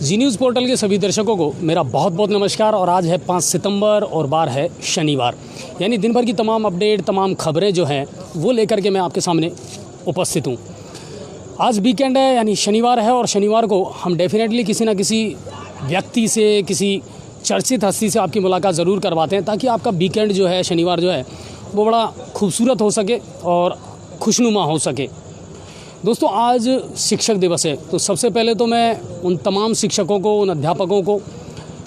जी news portal के सभी दर्शकों को मेरा बहुत बहुत नमस्कार। और आज है 5 सितंबर और बार है शनिवार, यानी दिन भर की तमाम अपडेट, तमाम खबरें जो हैं वो लेकर के मैं आपके सामने उपस्थित हूँ। आज वीकेंड है, यानी शनिवार है, और शनिवार को हम डेफिनेटली किसी न किसी व्यक्ति से, किसी चर्चित हस्ती से आपकी मुलाकात ज़रूर करवाते हैं, ताकि आपका वीकेंड जो है, शनिवार जो है, वो बड़ा खूबसूरत हो सके और खुशनुमा हो सके। दोस्तों, आज शिक्षक दिवस है, तो सबसे पहले तो मैं उन तमाम शिक्षकों को, उन अध्यापकों को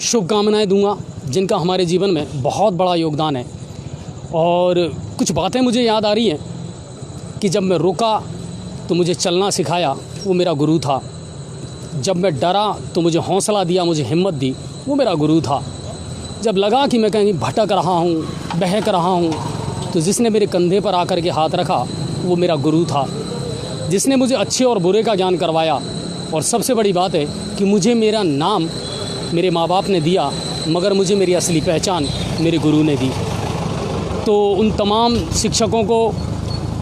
शुभकामनाएं दूंगा जिनका हमारे जीवन में बहुत बड़ा योगदान है। और कुछ बातें मुझे याद आ रही हैं कि जब मैं रुका तो मुझे चलना सिखाया, वो मेरा गुरु था। जब मैं डरा तो मुझे हौसला दिया, मुझे हिम्मत दी, वो मेरा गुरु था। जब लगा कि मैं कहीं भटक रहा हूँ, बहक रहा हूँ, तो जिसने मेरे कंधे पर आकर के हाथ रखा वो मेरा गुरु था, जिसने मुझे अच्छे और बुरे का ज्ञान करवाया। और सबसे बड़ी बात है कि मुझे मेरा नाम मेरे माँ बाप ने दिया, मगर मुझे मेरी असली पहचान मेरे गुरु ने दी। तो उन तमाम शिक्षकों को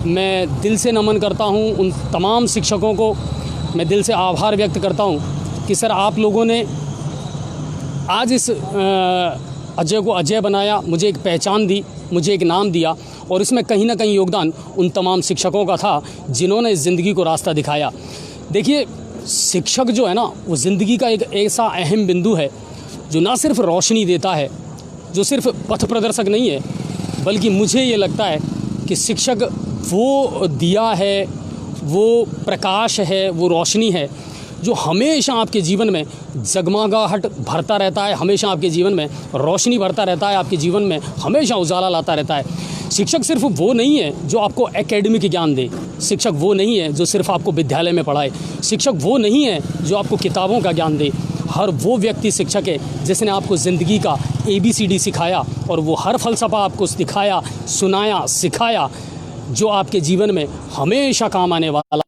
मैं दिल से नमन करता हूँ, उन तमाम शिक्षकों को मैं दिल से आभार व्यक्त करता हूँ कि सर, आप लोगों ने आज इस अजय को अजय बनाया, मुझे एक पहचान दी, मुझे एक नाम दिया। और इसमें कहीं ना कहीं योगदान उन तमाम शिक्षकों का था जिन्होंने इस ज़िंदगी को रास्ता दिखाया। देखिए, शिक्षक जो है ना, वो ज़िंदगी का एक ऐसा अहम बिंदु है जो ना सिर्फ रोशनी देता है, जो सिर्फ पथ प्रदर्शक नहीं है, बल्कि मुझे ये लगता है कि शिक्षक वो दिया है, वो प्रकाश है, वो रोशनी है जो हमेशा आपके जीवन में जगमगाहट भरता रहता है, हमेशा आपके जीवन में रोशनी भरता रहता है, आपके जीवन में हमेशा उजाला लाता रहता है। शिक्षक सिर्फ वो नहीं है जो आपको एकेडमिक ज्ञान दे, शिक्षक वो नहीं है जो सिर्फ आपको विद्यालय में पढ़ाए, शिक्षक वो नहीं है जो आपको किताबों का ज्ञान दे। हर वो व्यक्ति शिक्षक है जिसने आपको ज़िंदगी का ABCD सिखाया, और वो हर फलसफा आपको दिखाया, सुनाया, सिखाया, जो आपके जीवन में हमेशा काम आने वाला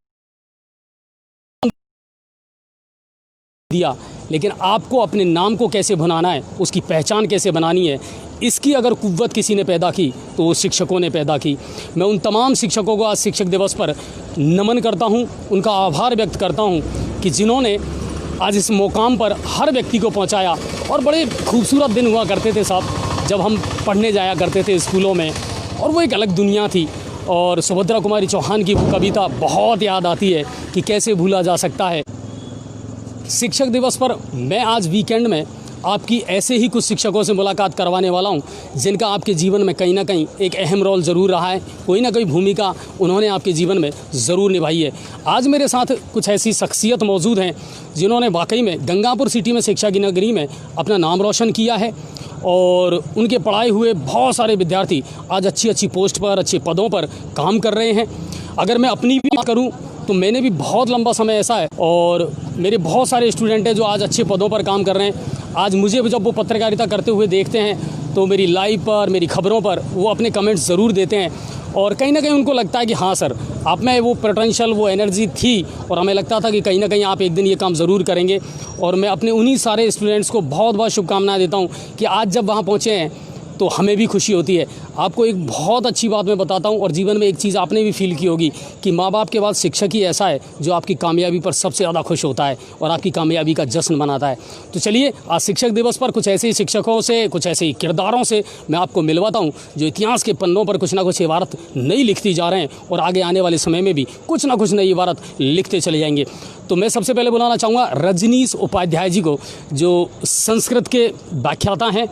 दिया। लेकिन आपको अपने नाम को कैसे भुनाना है, उसकी पहचान कैसे बनानी है, इसकी अगर कुव्वत किसी ने पैदा की तो वो शिक्षकों ने पैदा की। मैं उन तमाम शिक्षकों को आज शिक्षक दिवस पर नमन करता हूँ, उनका आभार व्यक्त करता हूँ कि जिन्होंने आज इस मुकाम पर हर व्यक्ति को पहुँचाया। और बड़े खूबसूरत दिन हुआ करते थे साहब, जब हम पढ़ने जाया करते थे स्कूलों में, और वो एक अलग दुनिया थी। और सुभद्रा कुमारी चौहान की वो कविता बहुत याद आती है कि कैसे भूला जा सकता है। शिक्षक दिवस पर मैं आज वीकेंड में आपकी ऐसे ही कुछ शिक्षकों से मुलाकात करवाने वाला हूं, जिनका आपके जीवन में कहीं ना कहीं एक अहम रोल ज़रूर रहा है, कोई ना कोई भूमिका उन्होंने आपके जीवन में ज़रूर निभाई है। आज मेरे साथ कुछ ऐसी शख्सियत मौजूद हैं जिन्होंने वाकई में गंगापुर सिटी में, शिक्षा की नगरी में अपना नाम रोशन किया है, और उनके पढ़ाए हुए बहुत सारे विद्यार्थी आज अच्छी अच्छी पोस्ट पर, अच्छे पदों पर काम कर रहे हैं। अगर मैं अपनी भी बात करूं तो मैंने भी बहुत लंबा समय ऐसा है, और मेरे बहुत सारे स्टूडेंट हैं जो आज अच्छे पदों पर काम कर रहे हैं। आज मुझे जब वो पत्रकारिता करते हुए देखते हैं तो मेरी लाइव पर, मेरी खबरों पर वो अपने कमेंट्स ज़रूर देते हैं, और कहीं ना कहीं उनको लगता है कि हाँ सर, आप में वो पोटेंशियल, वो एनर्जी थी, और हमें लगता था कि कहीं ना कहीं आप एक दिन ये काम ज़रूर करेंगे। और मैं अपने उन्हीं सारे स्टूडेंट्स को बहुत बहुत शुभकामनाएं देता हूँ कि आज जब वहाँ पहुँचे हैं तो हमें भी खुशी होती है। आपको एक बहुत अच्छी बात मैं बताता हूँ, और जीवन में एक चीज़ आपने भी फील की होगी कि माँ बाप के बाद शिक्षक ही ऐसा है जो आपकी कामयाबी पर सबसे ज़्यादा खुश होता है और आपकी कामयाबी का जश्न मनाता है। तो चलिए, आज शिक्षक दिवस पर कुछ ऐसे ही शिक्षकों से, कुछ ऐसे ही किरदारों से मैं आपको मिलवाता हूँ जो इतिहास के पन्नों पर कुछ ना कुछ इबारत नई लिखती जा रहे हैं, और आगे आने वाले समय में भी कुछ ना कुछ नई इबारत लिखते चले जाएंगे। तो मैं सबसे पहले बुलाना चाहूँगा रजनीश उपाध्याय जी को, जो संस्कृत के व्याख्याता हैं।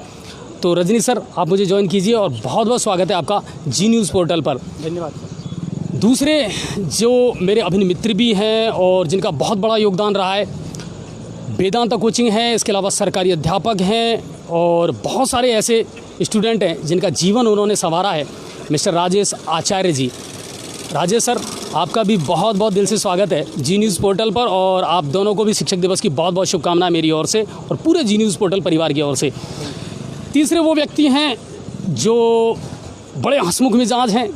तो रजनी सर, आप मुझे ज्वाइन कीजिए, और बहुत बहुत स्वागत है आपका जी न्यूज़ पोर्टल पर। धन्यवाद सर। दूसरे जो मेरे अभिन्न मित्र भी हैं और जिनका बहुत बड़ा योगदान रहा है, वेदांता कोचिंग है, इसके अलावा सरकारी अध्यापक हैं, और बहुत सारे ऐसे स्टूडेंट हैं जिनका जीवन उन्होंने संवारा है, मिस्टर राजेश आचार्य जी। राजेश सर, आपका भी बहुत बहुत दिल से स्वागत है जी न्यूज़ पोर्टल पर, और आप दोनों को भी शिक्षक दिवस की बहुत बहुत शुभकामनाएं मेरी ओर से और पूरे जी न्यूज़ पोर्टल परिवार की ओर से। तीसरे वो व्यक्ति हैं जो बड़े हंसमुख मिजाज हैं,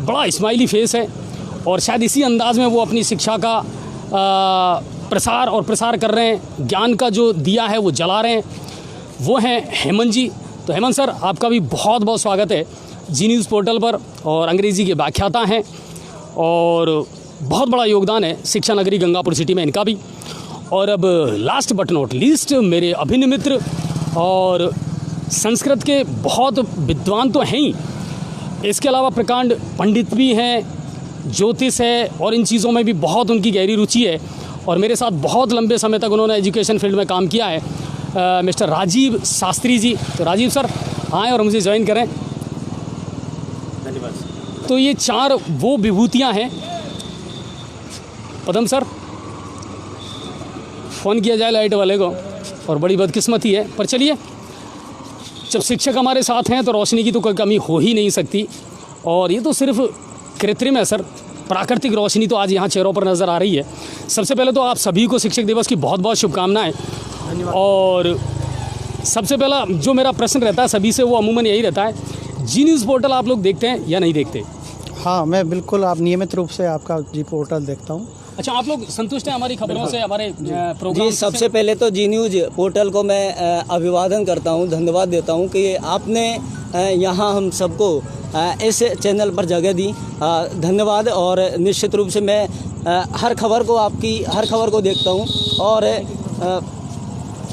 बड़ा स्माइली फेस है, और शायद इसी अंदाज में वो अपनी शिक्षा का प्रसार कर रहे हैं, ज्ञान का जो दिया है वो जला रहे हैं। वो हैं हेमंत जी। तो हेमंत सर, आपका भी बहुत बहुत स्वागत है जी न्यूज़ पोर्टल पर, और अंग्रेज़ी के व्याख्याता हैं, और बहुत बड़ा योगदान है शिक्षा नगरी गंगापुर सिटी में इनका भी। और अब लास्ट बट नॉट लीस्ट मेरे अभिन्न मित्र और संस्कृत के बहुत विद्वान तो हैं ही, इसके अलावा प्रकांड पंडित भी हैं, ज्योतिष है और इन चीज़ों में भी बहुत उनकी गहरी रुचि है और मेरे साथ बहुत लंबे समय तक उन्होंने एजुकेशन फील्ड में काम किया है, मिस्टर राजीव शास्त्री जी। तो राजीव सर आएँ और मुझे ज्वाइन करें। धन्यवाद। तो ये 4 वो विभूतियाँ हैं। पदम सर, फ़ोन किया जाए लाइट वाले को और बड़ी बदकिस्मती है, पर चलिए, जब शिक्षक हमारे साथ हैं तो रोशनी की तो कोई कमी हो ही नहीं सकती। और ये तो सिर्फ कृत्रिम है सर, प्राकृतिक रोशनी तो आज यहाँ चेहरों पर नज़र आ रही है। सबसे पहले तो आप सभी को शिक्षक दिवस की बहुत बहुत शुभकामनाएं। और सबसे पहला जो मेरा प्रश्न रहता है सभी से वो अमूमन यही रहता है, जी न्यूज़ पोर्टल आप लोग देखते हैं या नहीं देखते? हाँ, मैं बिल्कुल आप नियमित रूप से आपका जी पोर्टल देखता हूँ। अच्छा, आप लोग संतुष्ट हैं हमारी खबरों से, हमारे प्रोग्राम जी? सबसे पहले तो जी न्यूज़ पोर्टल को मैं अभिवादन करता हूँ, धन्यवाद देता हूँ कि आपने यहाँ हम सबको इस चैनल पर जगह दी, धन्यवाद। और निश्चित रूप से मैं हर खबर को देखता हूँ और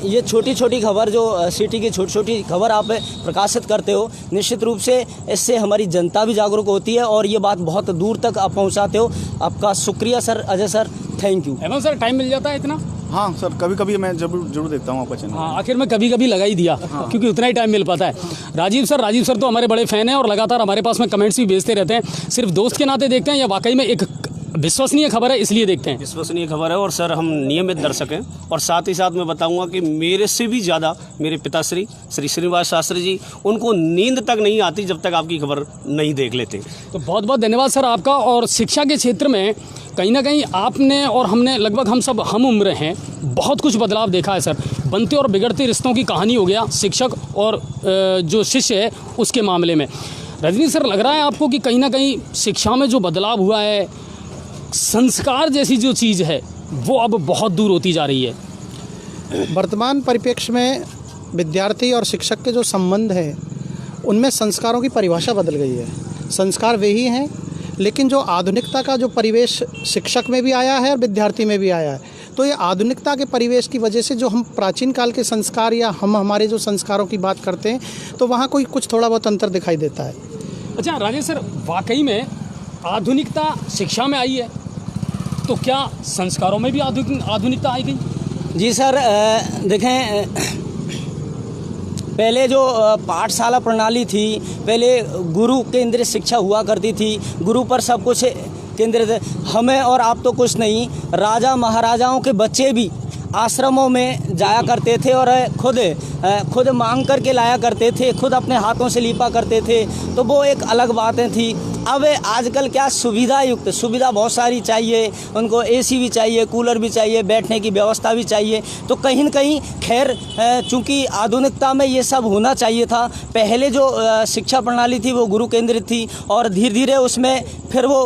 ये छोटी छोटी खबर जो सिटी की छोटी छोटी खबर आप प्रकाशित करते हो, निश्चित रूप से इससे हमारी जनता भी जागरूक होती है और ये बात बहुत दूर तक आप पहुंचाते हो। आपका शुक्रिया sir, Ajay sir, thank you. Hemant sir, time मिल जाता है इतना? हाँ सर, कभी कभी मैं जरूर देखता हूँ आपका चैनल। हाँ, आखिर में कभी कभी लगा ही दिया, क्योंकि उतना ही टाइम मिल पाता है। राजीव सर तो हमारे बड़े फ़ैन हैं और लगातार हमारे पास में कमेंट्स भी भेजते रहते हैं। सिर्फ दोस्त के नाते देखते हैं या वाकई में एक विश्वसनीय खबर है इसलिए देखते हैं? विश्वसनीय खबर है और सर हम नियमित दर्शक हैं। और साथ ही साथ मैं बताऊंगा कि मेरे से भी ज़्यादा मेरे पिताश्री श्री श्रीनिवास शास्त्री जी, उनको नींद तक नहीं आती जब तक आपकी खबर नहीं देख लेते। तो बहुत बहुत धन्यवाद सर आपका। और शिक्षा के क्षेत्र में कहीं ना कहीं आपने और हमने लगभग हम सब हम उम्र हैं, बहुत कुछ बदलाव देखा है सर। बनते और बिगड़ते रिश्तों की कहानी हो गया शिक्षक और जो शिष्य है उसके मामले में। रजनी सर, लग रहा है आपको कि कहीं ना कहीं शिक्षा में जो बदलाव हुआ है, संस्कार जैसी जो चीज़ है वो अब बहुत दूर होती जा रही है? वर्तमान परिप्रेक्ष्य में विद्यार्थी और शिक्षक के जो संबंध है उनमें संस्कारों की परिभाषा बदल गई है। संस्कार वे ही हैं, लेकिन जो आधुनिकता का जो परिवेश शिक्षक में भी आया है और विद्यार्थी में भी आया है, तो ये आधुनिकता के परिवेश की वजह से जो हम प्राचीन काल के संस्कार या हम हमारे जो संस्कारों की बात करते हैं तो वहाँ कुछ थोड़ा बहुत अंतर दिखाई देता है। अच्छा राजेश सर, वाकई में आधुनिकता शिक्षा में आई है तो क्या संस्कारों में भी आधुनिकता आई गई? जी सर, देखें, पहले जो पाठशाला प्रणाली थी, पहले गुरु केंद्रित शिक्षा हुआ करती थी, गुरु पर सब कुछ केंद्रित है। हमें और आप तो कुछ नहीं, राजा महाराजाओं के बच्चे भी आश्रमों में जाया करते थे और खुद मांग करके लाया करते थे, खुद अपने हाथों से लिपा करते थे, तो वो एक अलग बातें थी। अब आजकल क्या सुविधा बहुत सारी चाहिए, उनको एसी भी चाहिए, कूलर भी चाहिए, बैठने की व्यवस्था भी चाहिए। तो कहीं न कहीं खैर, चूँकि आधुनिकता में ये सब होना चाहिए था। पहले जो शिक्षा प्रणाली थी वो गुरु केंद्रित थी और धीरे धीरे उसमें फिर वो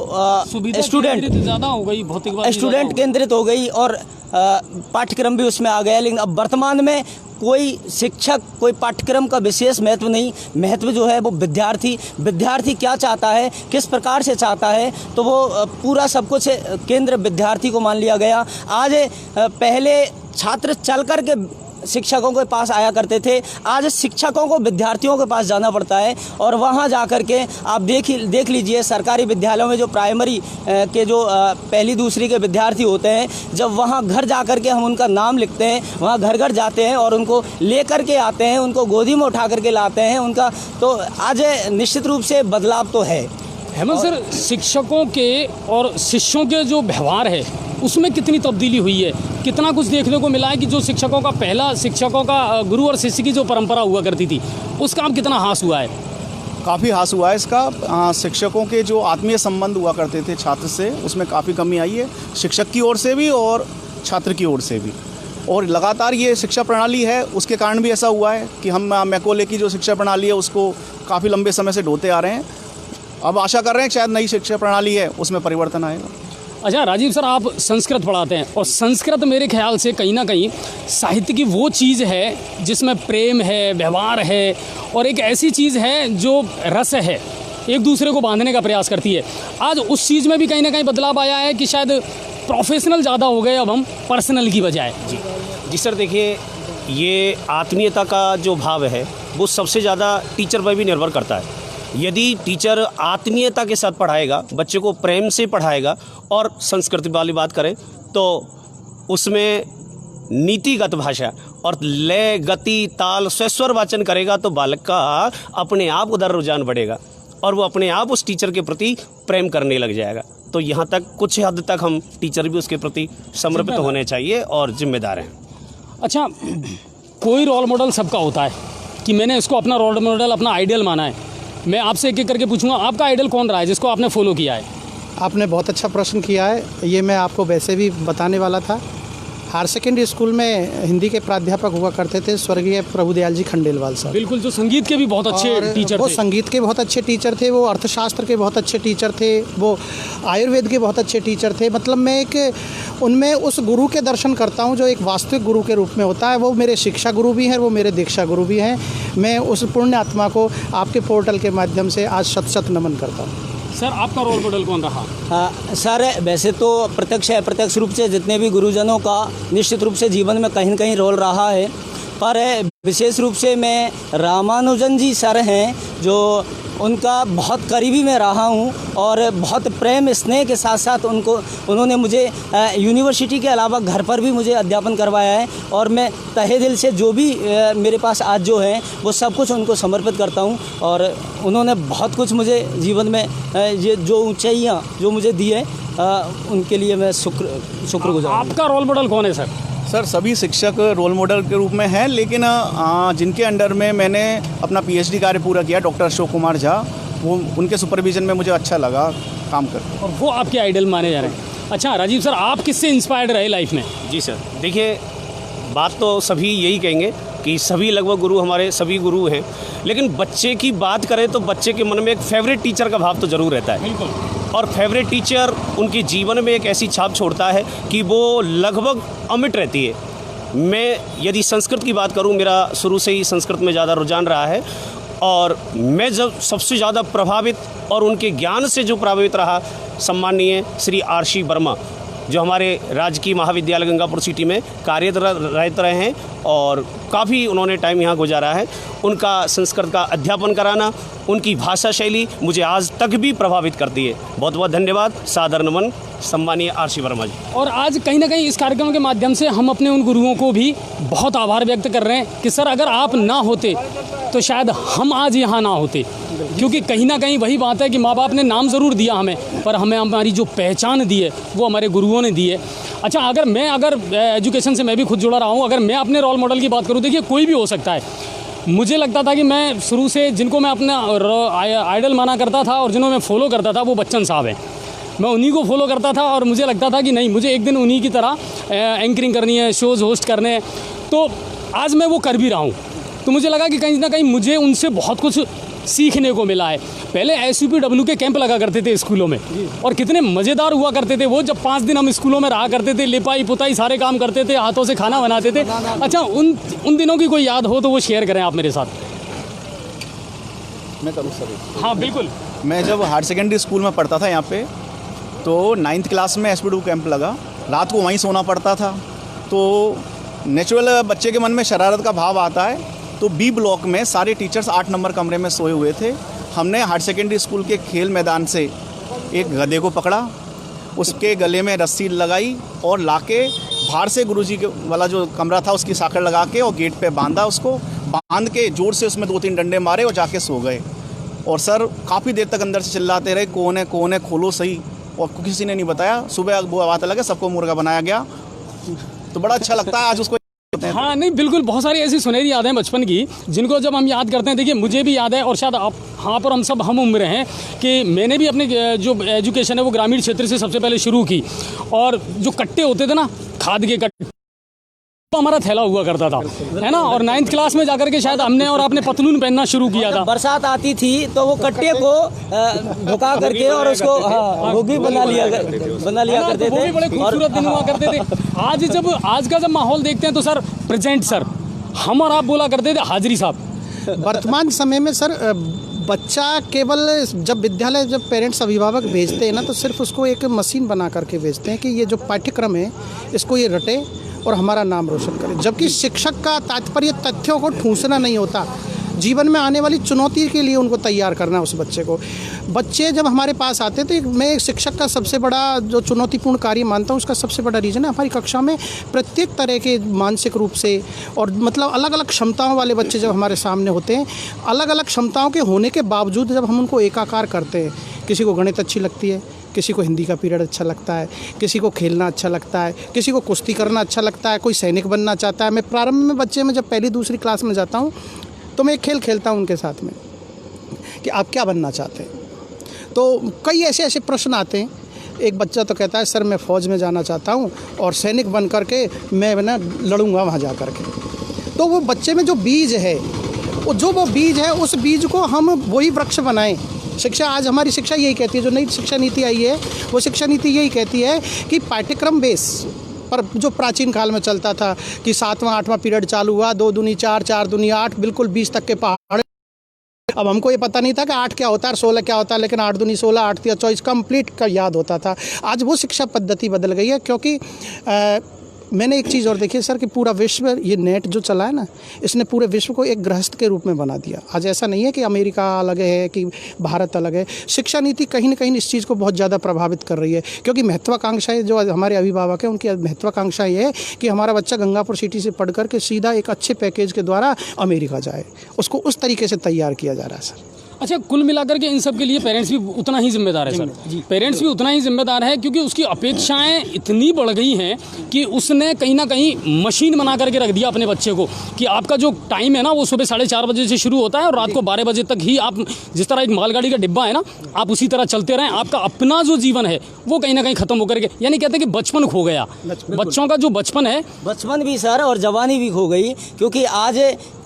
स्टूडेंट ज़्यादा हो गई, भौतिकवाद स्टूडेंट केंद्रित हो गई और पाठ्यक्रम भी उसमें आ गया। लेकिन अब वर्तमान में कोई शिक्षक, कोई पाठ्यक्रम का विशेष महत्व नहीं, महत्व जो है वो विद्यार्थी क्या चाहता है, किस प्रकार से चाहता है, तो वो पूरा सब कुछ केंद्र विद्यार्थी को मान लिया गया। आज पहले छात्र चल कर के शिक्षकों के पास आया करते थे, आज शिक्षकों को विद्यार्थियों के पास जाना पड़ता है और वहाँ जा कर के आप देख लीजिए, सरकारी विद्यालयों में जो प्राइमरी के जो पहली दूसरी के विद्यार्थी होते हैं, जब वहाँ घर जा कर के हम उनका नाम लिखते हैं, वहाँ घर घर जाते हैं और उनको ले कर के आते हैं, उनको गोदी में उठा कर के लाते हैं उनका, तो आज निश्चित रूप से बदलाव तो है। हेमंत सर, शिक्षकों के और शिष्यों के जो व्यवहार है उसमें कितनी तब्दीली हुई है? कितना कुछ देखने को मिला है कि जो शिक्षकों का गुरु और शिष्य की जो परंपरा हुआ करती थी उसका अब कितना ह्रास हुआ है? काफ़ी ह्रास हुआ है इसका। शिक्षकों के जो आत्मीय संबंध हुआ करते थे छात्र से, उसमें काफ़ी कमी आई है, शिक्षक की ओर से भी और छात्र की ओर से भी। और लगातार ये शिक्षा प्रणाली है, उसके कारण भी ऐसा हुआ है कि हम मैकोले की जो शिक्षा प्रणाली है उसको काफ़ी लंबे समय से ढोते आ रहे हैं। अब आशा कर रहे हैं कि शायद नई शिक्षा प्रणाली है उसमें परिवर्तन आएगा। अच्छा राजीव सर, आप संस्कृत पढ़ाते हैं और संस्कृत मेरे ख्याल से कहीं ना कहीं साहित्य की वो चीज़ है जिसमें प्रेम है, व्यवहार है और एक ऐसी चीज़ है जो रस है, एक दूसरे को बांधने का प्रयास करती है। आज उस चीज़ में भी कहीं ना कहीं बदलाव आया है कि शायद प्रोफेशनल ज़्यादा हो गए अब हम पर्सनल की बजाय। जी सर, देखिए ये आत्मीयता का जो भाव है वो सबसे ज़्यादा टीचर पर भी निर्भर करता है। यदि टीचर आत्मीयता के साथ पढ़ाएगा, बच्चे को प्रेम से पढ़ाएगा और संस्कृति वाली बात करें तो उसमें नीतिगत भाषा और लय, गति, ताल, स्वस्वर वाचन करेगा तो बालक का अपने आप उधर रुझान बढ़ेगा और वो अपने आप उस टीचर के प्रति प्रेम करने लग जाएगा। तो यहाँ तक कुछ हद तक हम टीचर भी उसके प्रति समर्पित होने चाहिए और जिम्मेदार हैं। अच्छा, कोई रोल मॉडल सबका होता है कि मैंने इसको अपना रोल मॉडल, अपना आइडियल माना है। मैं आपसे एक एक करके पूछूंगा, आपका आइडियल कौन रहा है जिसको आपने फॉलो किया है? आपने बहुत अच्छा प्रश्न किया है, ये मैं आपको वैसे भी बताने वाला था। हायर सेकेंडरी स्कूल में हिंदी के प्राध्यापक हुआ करते थे स्वर्गीय प्रभुदयाल जी खंडेलवाल साहब। बिल्कुल, जो संगीत के भी बहुत अच्छे टीचर वो थे। संगीत के बहुत अच्छे टीचर थे, वो अर्थशास्त्र के बहुत अच्छे टीचर थे, वो आयुर्वेद के बहुत अच्छे टीचर थे। मतलब मैं एक उनमें उस गुरु के दर्शन करता हूँ जो एक वास्तविक गुरु के रूप में होता है। वो मेरे शिक्षा गुरु भी हैं, वो मेरे दीक्षा गुरु भी हैं। मैं उस पुण्य आत्मा को आपके पोर्टल के माध्यम से आज शत शत नमन करता हूँ। सर, आपका रोल मॉडल कौन रहा? सर, वैसे तो प्रत्यक्ष अप्रत्यक्ष रूप से जितने भी गुरुजनों का निश्चित रूप से जीवन में कहीं न कहीं रोल रहा है, पर विशेष रूप से मैं रामानुजन जी सर हैं जो उनका बहुत करीबी मैं रहा हूं और बहुत प्रेम स्नेह के साथ साथ उन्होंने मुझे यूनिवर्सिटी के अलावा घर पर भी मुझे अध्यापन करवाया है और मैं तहे दिल से जो भी मेरे पास आज जो है वो सब कुछ उनको समर्पित करता हूं और उन्होंने बहुत कुछ मुझे जीवन में ये जो ऊंचाइयां जो मुझे दी है उनके लिए मैं शुक्रगुजार। आपका रोल मॉडल कौन है सर? सर, सभी शिक्षक रोल मॉडल के रूप में हैं, लेकिन जिनके अंडर में मैंने अपना पीएचडी कार्य पूरा किया, डॉक्टर अशोक कुमार झा, वो उनके सुपरविजन में मुझे अच्छा लगा काम कर, और वो आपके आइडल माने जा रहे हैं। अच्छा राजीव सर, आप किससे इंस्पायर्ड रहे लाइफ में? जी सर, देखिए बात तो सभी यही कहेंगे कि सभी लगभग गुरु हमारे सभी गुरु हैं, लेकिन बच्चे की बात करें तो बच्चे के मन में एक फेवरेट टीचर का भाव तो ज़रूर रहता है। बिल्कुल। और फेवरेट टीचर उनके जीवन में एक ऐसी छाप छोड़ता है कि वो लगभग अमिट रहती है। मैं यदि संस्कृत की बात करूं, मेरा शुरू से ही संस्कृत में ज़्यादा रुझान रहा है और मैं जब सबसे ज़्यादा प्रभावित और उनके ज्ञान से जो प्रभावित रहा, सम्माननीय श्री आर.सी. वर्मा जो हमारे राजकीय महाविद्यालय गंगापुर सिटी में कार्यरत रहे हैं और काफ़ी उन्होंने टाइम यहाँ गुजारा है। उनका संस्कृत का अध्यापन कराना, उनकी भाषा शैली मुझे आज तक भी प्रभावित करती है। बहुत बहुत धन्यवाद, सादर नमन सम्मानीय आर.सी. वर्मा जी। और आज कहीं ना कहीं इस कार्यक्रम के माध्यम से हम अपने उन गुरुओं को भी बहुत आभार व्यक्त कर रहे हैं कि सर अगर आप ना होते तो शायद हम आज यहाँ ना होते, क्योंकि कहीं ना कहीं वही बात है कि माँ बाप ने नाम ज़रूर दिया हमें, पर हमें हमारी जो पहचान दी है वो हमारे गुरुओं ने दी है। अच्छा, अगर एजुकेशन से मैं भी खुद जुड़ा रहा हूँ, अगर मैं अपने रोल मॉडल की बात करूँ, देखिए कोई भी हो सकता है। मुझे लगता था कि मैं शुरू से जिनको मैं अपना आइडल माना करता था और जिन्हों मैं फॉलो करता था वो बच्चन साहब हैं। मैं उन्हीं को फॉलो करता था और मुझे लगता था कि नहीं, मुझे एक दिन उन्हीं की तरह एंकरिंग करनी है, शोज़ होस्ट करने हैं। तो आज मैं वो कर भी रहा हूँ, तो मुझे लगा कि कहीं ना कहीं मुझे उनसे बहुत कुछ सीखने को मिला है। पहले SUPW के कैंप लगा करते थे स्कूलों में और कितने मज़ेदार हुआ करते थे वो, जब 5 दिन हम स्कूलों में रहा करते थे, लिपाई पुताई सारे काम करते थे, हाथों से खाना बनाते थे। अच्छा, उन दिनों की कोई याद हो तो वो शेयर करें आप मेरे साथ। मैं करूँ सर? हाँ बिल्कुल। मैं जब हायर सेकेंडरी स्कूल में पढ़ता था यहाँ पे, तो 9th क्लास में SPW कैंप लगा, रात को वहीं सोना पड़ता था। तो नेचुरल बच्चे के मन में शरारत का भाव आता है। तो B ब्लॉक में सारे टीचर्स 8 नंबर कमरे में सोए हुए थे। हमने हायर सेकेंडरी स्कूल के खेल मैदान से एक गधे को पकड़ा, उसके गले में रस्सी लगाई और लाके बाहर से गुरुजी के वाला जो कमरा था उसकी साकड़ लगा के और गेट पे बांधा, उसको बांध के जोर से उसमें 2-3 डंडे मारे और जाके सो गए। और सर काफ़ी देर तक अंदर से चिल्लाते रहे, कौन है खोलो सही, और किसी ने नहीं बताया। सुबह वो बात लगे, सबको मुर्गा बनाया गया। तो बड़ा अच्छा लगता है आज उसको। हाँ नहीं, बिल्कुल, बहुत सारी ऐसी सुनहरी यादें बचपन की जिनको जब हम याद करते हैं, देखिए मुझे भी याद है और शायद आप हाँ पर हम सब हम उम्र हैं कि मैंने भी अपने जो एजुकेशन है वो ग्रामीण क्षेत्र से सबसे पहले शुरू की। और जो कट्टे होते थे ना, खाद के कट्टे, हमारा थैला हुआ करता था, है ना। और 9th क्लास में जाकर के शायद हमने और आपने पतलून पहनना शुरू किया था। बरसात आती थी तो वो कट्टे को झुका करके और उसको होगी बना लिया करते थे। वो भी बड़े खूबसूरत दिन हुआ करते थे। आज का जब माहौल देखते हैं तो सर प्रेजेंट सर हम और आप बोला करते थे हाजिरी साहब। वर्तमान समय में सर बच्चा केवल जब विद्यालय जब पेरेंट्स अभिभावक भेजते हैं ना, तो सिर्फ उसको एक मशीन बना करके भेजते हैं कि ये जो पाठ्यक्रम है इसको ये रटे और हमारा नाम रोशन करे। जबकि शिक्षक का तात्पर्य तथ्यों को ठूंसना नहीं होता, जीवन में आने वाली चुनौती के लिए उनको तैयार करना उस बच्चे को। बच्चे जब हमारे पास आते हैं तो मैं एक शिक्षक का सबसे बड़ा जो चुनौतीपूर्ण कार्य मानता हूँ, उसका सबसे बड़ा रीज़न है हमारी कक्षा में प्रत्येक तरह के मानसिक रूप से और मतलब अलग अलग क्षमताओं वाले बच्चे जब हमारे सामने होते हैं, अलग अलग क्षमताओं के होने के बावजूद जब हम उनको एकाकार करते हैं, किसी को गणित अच्छी लगती है, किसी को हिंदी का पीरियड अच्छा लगता है, किसी को खेलना अच्छा लगता है, किसी को कुश्ती करना अच्छा लगता है, कोई सैनिक बनना चाहता है। मैं प्रारंभ में बच्चे में जब पहली दूसरी क्लास में जाता हूँ तो मैं एक खेल खेलता हूँ उनके साथ में कि आप क्या बनना चाहते हैं। तो कई ऐसे प्रश्न आते हैं। एक बच्चा तो कहता है सर मैं फ़ौज में जाना चाहता हूँ और सैनिक बन करके मैं ना लड़ूंगा वहाँ जा कर के। तो वो बच्चे में जो बीज है, वो बीज है, उस बीज को हम वही वृक्ष बनाएं। शिक्षा आज हमारी शिक्षा यही कहती है, जो नई शिक्षा नीति आई है वो शिक्षा नीति यही कहती है कि पाठ्यक्रम बेस पर जो प्राचीन काल में चलता था कि 7वां 8वां पीरियड चालू हुआ, 2 दूनी 4 4 दूनी 8 बिल्कुल 20 तक के पहाड़। अब हमको ये पता नहीं था कि 8 क्या होता है और 16 क्या होता है, लेकिन 8 दूनी 16 8 3 24 कंप्लीट का याद होता था। आज वो शिक्षा पद्धति बदल गई है, क्योंकि मैंने एक चीज़ और देखी है सर कि पूरा विश्व, ये नेट जो चला है ना, इसने पूरे विश्व को एक गृहस्थ के रूप में बना दिया। आज ऐसा नहीं है कि अमेरिका अलग है कि भारत अलग है। शिक्षा नीति कहीं ना कहीं इस चीज़ को बहुत ज़्यादा प्रभावित कर रही है, क्योंकि महत्वाकांक्षाएं जो हमारे अभिभावक हैं उनकी महत्वाकांक्षा ये है कि हमारा बच्चा गंगापुर सिटी से पढ़ करके सीधा एक अच्छे पैकेज के द्वारा अमेरिका जाए। उसको उस तरीके से तैयार किया जा रहा है सर। अच्छा, कुल मिलाकर के इन सब के लिए पेरेंट्स भी उतना ही जिम्मेदार है सर। पेरेंट्स भी उतना ही जिम्मेदार है, क्योंकि उसकी अपेक्षाएं इतनी बढ़ गई हैं कि उसने कहीं ना कहीं मशीन बना करके रख दिया अपने बच्चे को कि आपका जो टाइम है ना वो सुबह 4:30 बजे से शुरू होता है और रात को 12 बजे तक ही आप, जिस तरह एक मालगाड़ी का डिब्बा है ना, आप उसी तरह चलते रहें। आपका अपना जो जीवन है वो कहीं ना कहीं खत्म होकर के, यानी कहते हैं कि बचपन खो गया। बच्चों का जो बचपन है, बचपन भी सर और जवानी भी खो गई, क्योंकि आज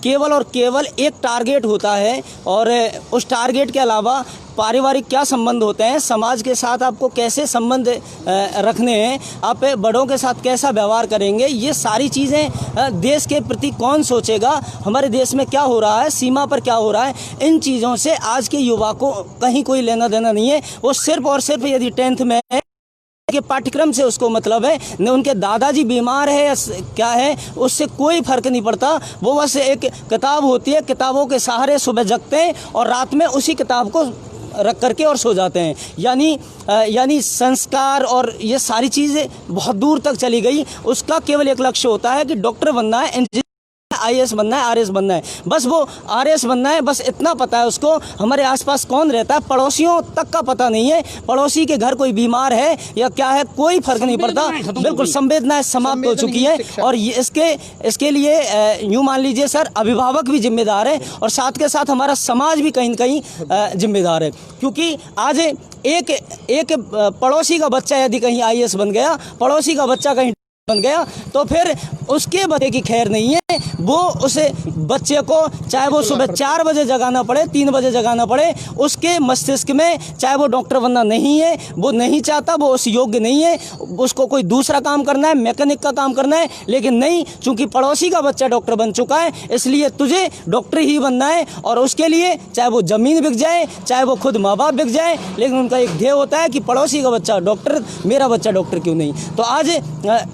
केवल और केवल एक टारगेट होता है और उस टारगेट के अलावा पारिवारिक क्या संबंध होते हैं, समाज के साथ आपको कैसे संबंध रखने हैं, आप बड़ों के साथ कैसा व्यवहार करेंगे, ये सारी चीज़ें देश के प्रति कौन सोचेगा, हमारे देश में क्या हो रहा है, सीमा पर क्या हो रहा है, इन चीज़ों से आज के युवा को कहीं कोई लेना देना नहीं है। वो सिर्फ और सिर्फ यदि 10th में के पाठ्यक्रम से उसको मतलब है, न उनके दादाजी बीमार है या क्या है, उससे कोई फर्क नहीं पड़ता। वो बस एक किताब होती है, किताबों के सहारे सुबह जगते हैं और रात में उसी किताब को रख करके और सो जाते हैं। यानी संस्कार और ये सारी चीज़ें बहुत दूर तक चली गई। उसका केवल एक लक्ष्य होता है कि डॉक्टर बनना है, इंजीनियर IAS बनना है, RS बनना है, बस वो RS बनना है, बस इतना पता है उसको। हमारे आसपास कौन रहता है पड़ोसियों तक का पता नहीं है, पड़ोसी के घर कोई बीमार है या क्या है कोई फर्क नहीं पड़ता। बिल्कुल संवेदनाएं समाप्त हो चुकी है। और ये इसके लिए यूँ मान लीजिए सर, अभिभावक भी जिम्मेदार है और साथ के साथ हमारा समाज भी कहीं न कहीं जिम्मेदार है। क्योंकि आज एक पड़ोसी का बच्चा यदि कहीं IAS बन गया, पड़ोसी का बच्चा कहीं बन गया, तो फिर उसके बच्चे की खैर नहीं है। वो उसे बच्चे को चाहे वो सुबह 4 बजे जगाना पड़े, 3 बजे जगाना पड़े, उसके मस्तिष्क में चाहे वो डॉक्टर बनना नहीं है, वो नहीं चाहता, वो उस योग्य नहीं है, उसको कोई दूसरा काम करना है, मैकेनिक का काम करना है, लेकिन नहीं, चूंकि पड़ोसी का बच्चा डॉक्टर बन चुका है इसलिए तुझे डॉक्टर ही बनना है। और उसके लिए चाहे वो ज़मीन बिक जाए, चाहे वो खुद माँ बाप बिक जाए, लेकिन उनका एक ध्येय होता है कि पड़ोसी का बच्चा डॉक्टर, मेरा बच्चा डॉक्टर क्यों नहीं। तो आज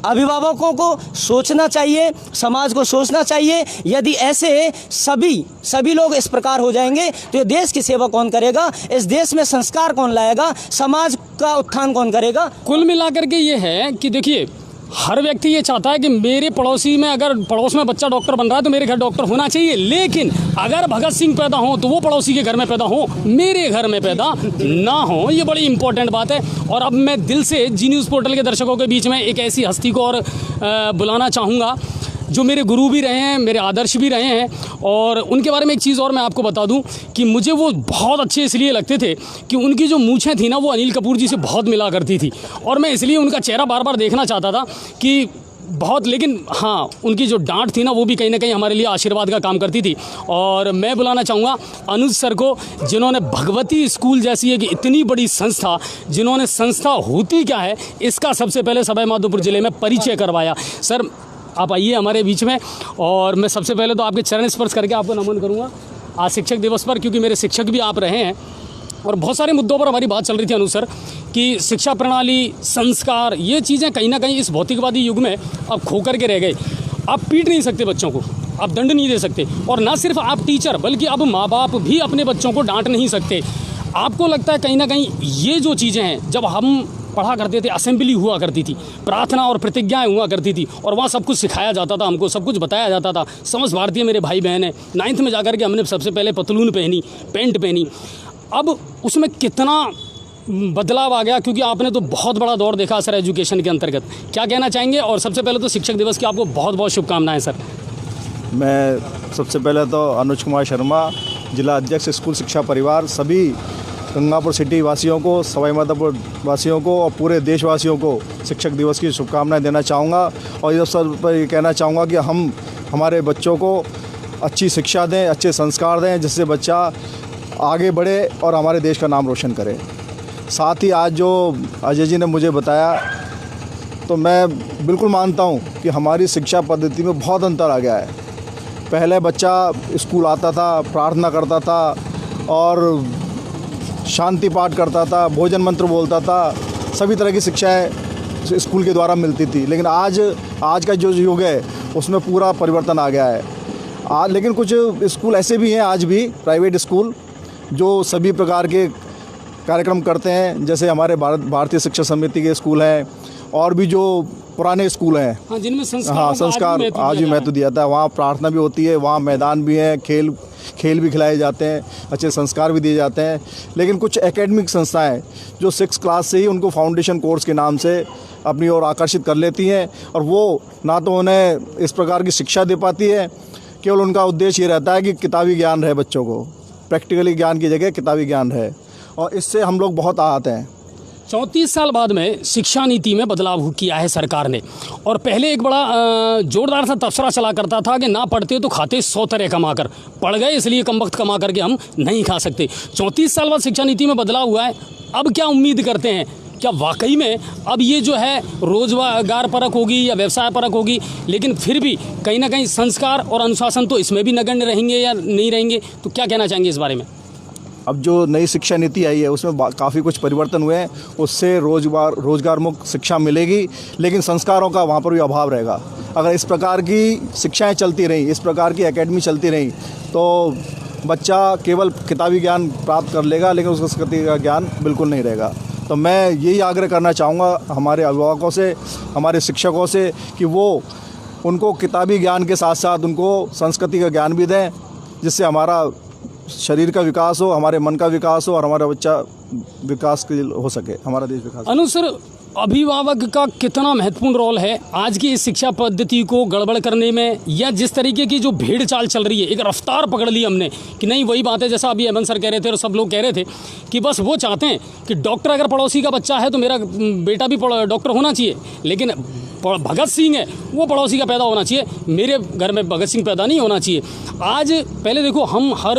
अभिभावकों को सोचना चाहिए, समाज को सोचना चाहिए। यदि ऐसे सभी लोग इस प्रकार हो जाएंगे तो ये देश की सेवा कौन करेगा, इस देश में संस्कार कौन लाएगा, समाज का उत्थान कौन करेगा। कुल मिलाकर के ये है कि देखिए, हर व्यक्ति ये चाहता है कि मेरे पड़ोसी में, अगर पड़ोस में बच्चा डॉक्टर बन रहा है तो मेरे घर डॉक्टर होना चाहिए। लेकिन अगर भगत सिंह पैदा हो तो वो पड़ोसी के घर में पैदा हो, मेरे घर में पैदा ना हो। ये बड़ी इंपॉर्टेंट बात है। और अब मैं दिल से जी न्यूज़ पोर्टल के दर्शकों के बीच में एक ऐसी हस्ती को और बुलाना चाहूँगा जो मेरे गुरु भी रहे हैं, मेरे आदर्श भी रहे हैं। और उनके बारे में एक चीज़ और मैं आपको बता दूं कि मुझे वो बहुत अच्छे इसलिए लगते थे कि उनकी जो मूँछें थी ना, वो अनिल कपूर जी से बहुत मिला करती थी। और मैं इसलिए उनका चेहरा बार बार देखना चाहता था कि बहुत, लेकिन हाँ, उनकी जो डांट थी ना, वो भी कहीं ना कहीं हमारे लिए आशीर्वाद का काम करती थी। और मैं बुलाना चाहूँगा अनुज सर को, जिन्होंने भगवती स्कूल जैसी एक इतनी बड़ी संस्था, जिन्होंने संस्था होती क्या है इसका सबसे पहले सवाई माधोपुर ज़िले में परिचय करवाया। सर आप आइए हमारे बीच में, और मैं सबसे पहले तो आपके चरण स्पर्श करके आपको नमन करूँगा। आज शिक्षक दिवस पर, क्योंकि मेरे शिक्षक भी आप रहे हैं और बहुत सारे मुद्दों पर हमारी बात चल रही थी अनु सर, कि शिक्षा प्रणाली, संस्कार, ये चीज़ें कहीं ना कहीं इस भौतिकवादी युग में अब खो कर के रह गए। आप पीट नहीं सकते बच्चों को, आप दंड नहीं दे सकते, और ना सिर्फ आप टीचर बल्कि अब माँ बाप भी अपने बच्चों को डांट नहीं सकते। आपको लगता है कहीं ना कहीं ये जो चीज़ें हैं, जब हम पढ़ा करते थे, असेंबली हुआ करती थी, प्रार्थना और प्रतिज्ञाएं हुआ करती थी, और वहाँ सब कुछ सिखाया जाता था, हमको सब कुछ बताया जाता था। समझ भारतीय मेरे भाई बहन हैं, 9th में जाकर के हमने सबसे पहले पतलून पहनी, पैंट पहनी। अब उसमें कितना बदलाव आ गया, क्योंकि आपने तो बहुत बड़ा दौर देखा सर एजुकेशन के अंतर्गत। क्या कहना चाहेंगे? और सबसे पहले तो शिक्षक दिवस की आपको बहुत बहुत शुभकामनाएं सर। मैं सबसे पहले तो अनुज कुमार शर्मा, जिला अध्यक्ष स्कूल शिक्षा परिवार, सभी गंगापुर सिटी वासियों को, सवाई माधोपुर वासियों को और पूरे देशवासियों को शिक्षक दिवस की शुभकामनाएं देना चाहूँगा। और इस अवसर पर ये कहना चाहूँगा कि हम हमारे बच्चों को अच्छी शिक्षा दें, अच्छे संस्कार दें, जिससे बच्चा आगे बढ़े और हमारे देश का नाम रोशन करे। साथ ही आज जो अजय जी ने मुझे बताया, तो मैं बिल्कुल मानता हूँ कि हमारी शिक्षा पद्धति में बहुत अंतर आ गया है। पहले बच्चा स्कूल आता था, प्रार्थना करता था और शांति पाठ करता था, भोजन मंत्र बोलता था, सभी तरह की शिक्षाएं स्कूल के द्वारा मिलती थी। लेकिन आज का जो युग है उसमें पूरा परिवर्तन आ गया है। आज लेकिन कुछ स्कूल ऐसे भी हैं आज भी, प्राइवेट स्कूल, जो सभी प्रकार के कार्यक्रम करते हैं, जैसे हमारे भारतीय शिक्षा समिति के स्कूल हैं, और भी जो पुराने स्कूल हैं, हाँ, जिनमें संस्कार आज भी महत्व दिया था। वहाँ प्रार्थना भी होती है, वहाँ मैदान भी हैं, खेल भी खिलाए जाते हैं, अच्छे संस्कार भी दिए जाते हैं। लेकिन कुछ एकेडमिक संस्थाएं जो 6th क्लास से ही उनको फाउंडेशन कोर्स के नाम से अपनी ओर आकर्षित कर लेती हैं, और वो ना तो उन्हें इस प्रकार की शिक्षा दे पाती है, केवल उनका उद्देश्य ये रहता है कि किताबी ज्ञान रहे, बच्चों को प्रैक्टिकली ज्ञान की जगह किताबी ज्ञान रहे, और इससे हम लोग बहुत आहत हैं। 34 साल बाद में शिक्षा नीति में बदलाव किया है सरकार ने, और पहले एक बड़ा जोरदार सा तबसरा चला करता था कि ना पढ़ते तो खाते 100 तरह कमा कर, पढ़ गए इसलिए कम वक्त कमा करके हम नहीं खा सकते। 34 साल बाद शिक्षा नीति में बदलाव हुआ है। अब क्या उम्मीद करते हैं, क्या वाकई में अब ये जो है रोजगार परक होगी या व्यवसाय परक होगी, लेकिन फिर भी कहीं ना कहीं संस्कार और अनुशासन तो इसमें भी नगण्य रहेंगे या नहीं रहेंगे? तो क्या कहना चाहेंगे इस बारे में? अब जो नई शिक्षा नीति आई है उसमें काफ़ी कुछ परिवर्तन हुए हैं। उससे रोजगार मुक्त शिक्षा मिलेगी, लेकिन संस्कारों का वहाँ पर भी अभाव रहेगा। अगर इस प्रकार की शिक्षाएं चलती रहीं, इस प्रकार की एकेडमी चलती रहीं, तो बच्चा केवल किताबी ज्ञान प्राप्त कर लेगा, लेकिन उसका संस्कृति का ज्ञान बिल्कुल नहीं रहेगा। तो मैं यही आग्रह करना चाहूँगा हमारे अभिभावकों से, हमारे शिक्षकों से, कि वो उनको किताबी ज्ञान के साथ साथ उनको संस्कृति का ज्ञान भी दें, जिससे हमारा शरीर का विकास हो, हमारे मन का विकास हो, और हमारा बच्चा विकास हो सके, हमारा देश विकास। अनु सर, अभिभावक का कितना महत्वपूर्ण रोल है आज की इस शिक्षा पद्धति को गड़बड़ करने में, या जिस तरीके की जो भीड़ चाल चल रही है, एक रफ्तार पकड़ ली हमने कि नहीं, वही बात है जैसा अभी अमन सर कह रहे थे और सब लोग कह रहे थे कि बस वो चाहते हैं कि डॉक्टर अगर पड़ोसी का बच्चा है तो मेरा बेटा भी डॉक्टर होना चाहिए, लेकिन भगत सिंह है वो पड़ोसी का पैदा होना चाहिए, मेरे घर में भगत सिंह पैदा नहीं होना चाहिए। आज पहले देखो, हम हर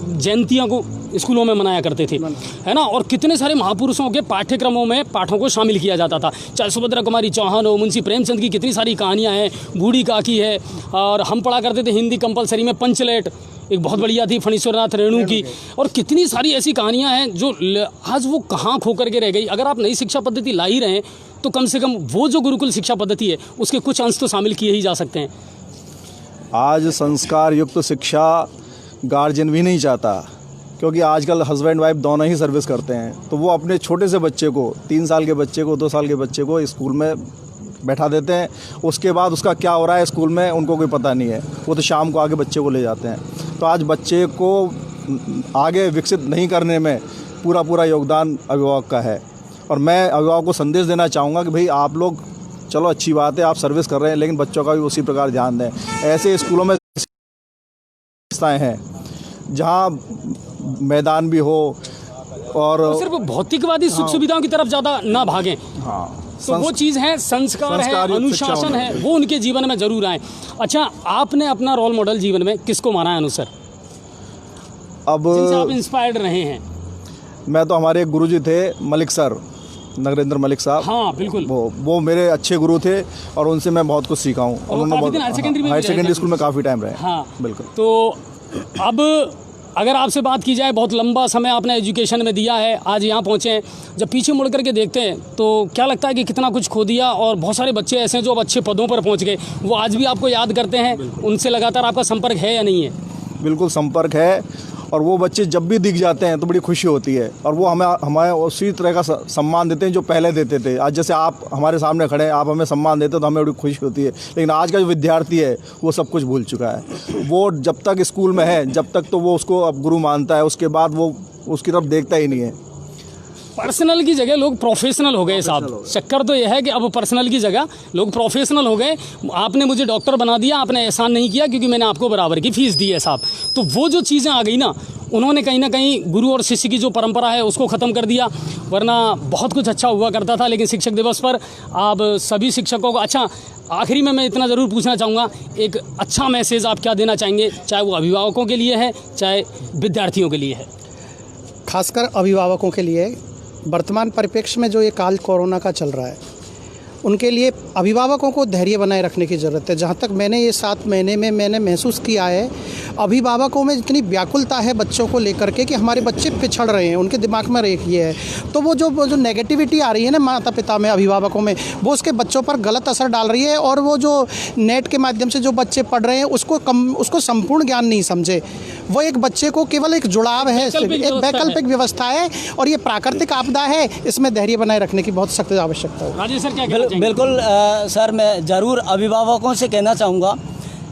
जयंतियों को स्कूलों में मनाया करते थे, है ना, और कितने सारे महापुरुषों के पाठ्यक्रमों में पाठों को शामिल किया जाता था, चाहे सुभद्रा कुमारी चौहान हो, मुंशी प्रेमचंद की कितनी सारी कहानियाँ हैं, बूढ़ी काकी है, और हम पढ़ा करते थे हिंदी कंपलसरी में पंचलेट, एक बहुत बढ़िया थी फणीश्वरनाथ रेणु की, और कितनी सारी ऐसी कहानियाँ हैं जो आज वो कहाँ खो करके रह गई। अगर आप नई शिक्षा पद्धति ला ही रहे हैं तो कम से कम वो जो गुरुकुल शिक्षा पद्धति है उसके कुछ अंश तो शामिल किए ही जा सकते हैं। आज संस्कार युक्त शिक्षा गार्जियन भी नहीं चाहता, क्योंकि आजकल हस्बैंड वाइफ दोनों ही सर्विस करते हैं, तो वो अपने छोटे से बच्चे को, 3 साल के बच्चे को, 2 साल के बच्चे को स्कूल में बैठा देते हैं। उसके बाद उसका क्या हो रहा है स्कूल में उनको कोई पता नहीं है, वो तो शाम को आगे बच्चे को ले जाते हैं। तो आज बच्चे को आगे विकसित नहीं करने में पूरा योगदान अभिभावक का है। और मैं अभिभावक को संदेश देना चाहूँगा कि भाई आप लोग, चलो अच्छी बात है आप सर्विस कर रहे हैं, लेकिन बच्चों का भी उसी प्रकार ध्यान दें। ऐसे स्कूलों में संस्थाएं हैं जहाँ मैदान भी हो, और सिर्फ भौतिकवादी सुख सुविधाओं की तरफ ज़्यादा ना भागें। हाँ, तो वो चीज़ है, संस्कार है, अनुशासन है, वो उनके जीवन में जरूर आए। अच्छा, आपने अपना रोल मॉडल जीवन में किसको माना है अनु सर? अब जिनसे आप इंस्पायर्ड रहे हैं? मैं तो हमारे एक गुरुजी थे मलिक सर, नरेंद्र मलिक साहब। हाँ बिल्कुल, वो मेरे अच्छे गुरु थे और उनसे मैं बहुत कुछ सीखा हूँ। उन्होंने हायर सेकेंडरी स्कूल में काफ़ी टाइम रहे। हाँ बिल्कुल। तो अब अगर आपसे बात की जाए, बहुत लंबा समय आपने एजुकेशन में दिया है, आज यहाँ पहुँचे हैं, जब पीछे मुड़ करके देखते हैं तो क्या लगता है कि कितना कुछ खो दिया, और बहुत सारे बच्चे ऐसे हैं जो अब अच्छे पदों पर पहुँच गए, वो आज भी आपको याद करते हैं? उनसे लगातार आपका संपर्क है या नहीं है? बिल्कुल संपर्क है, और वो बच्चे जब भी दिख जाते हैं तो बड़ी खुशी होती है, और वो हमें उसी तरह का सम्मान देते हैं जो पहले देते थे। आज जैसे आप हमारे सामने खड़े हैं, आप हमें सम्मान देते हो तो हमें बड़ी खुशी होती है। लेकिन आज का जो विद्यार्थी है वो सब कुछ भूल चुका है। वो जब तक स्कूल में है, जब तक तो वो उसको अब गुरु मानता है, उसके बाद वो उसकी तरफ देखता ही नहीं है। पर्सनल की जगह लोग प्रोफेशनल हो गए साहब। चक्कर तो यह है कि अब पर्सनल की जगह लोग प्रोफेशनल हो गए। आपने मुझे डॉक्टर बना दिया, आपने एहसान नहीं किया क्योंकि मैंने आपको बराबर की फीस दी है साहब। तो वो जो चीज़ें आ गई ना, उन्होंने कहीं ना कहीं गुरु और शिष्य की जो परंपरा है उसको ख़त्म कर दिया। वरना बहुत कुछ अच्छा हुआ करता था। लेकिन शिक्षक दिवस पर आप सभी शिक्षकों को, अच्छा आखिरी में मैं इतना ज़रूर पूछना चाहूँगा, एक अच्छा मैसेज आप क्या देना चाहेंगे, चाहे वो अभिभावकों के लिए है चाहे विद्यार्थियों के लिए है? खासकर अभिभावकों के लिए वर्तमान परिप्रेक्ष्य में जो ये काल कोरोना का चल रहा है, उनके लिए अभिभावकों को धैर्य बनाए रखने की ज़रूरत है। जहाँ तक मैंने ये 7 महीने में मैंने महसूस किया है, अभिभावकों में इतनी व्याकुलता है बच्चों को लेकर के कि हमारे बच्चे पिछड़ रहे हैं, उनके दिमाग में एक ये है। तो वो जो नेगेटिविटी आ रही है ना माता पिता में, अभिभावकों में, वो उसके बच्चों पर गलत असर डाल रही है। और वो जो नेट के माध्यम से जो बच्चे पढ़ रहे हैं उसको संपूर्ण ज्ञान नहीं समझे। वो एक बच्चे को केवल एक जुड़ाव है, एक वैकल्पिक व्यवस्था है, और ये प्राकृतिक आपदा है। इसमें धैर्य बनाए रखने की बहुत सख्त आवश्यकता है। राजेश सर क्या बिल्कुल सर, मैं ज़रूर अभिभावकों से कहना चाहूँगा,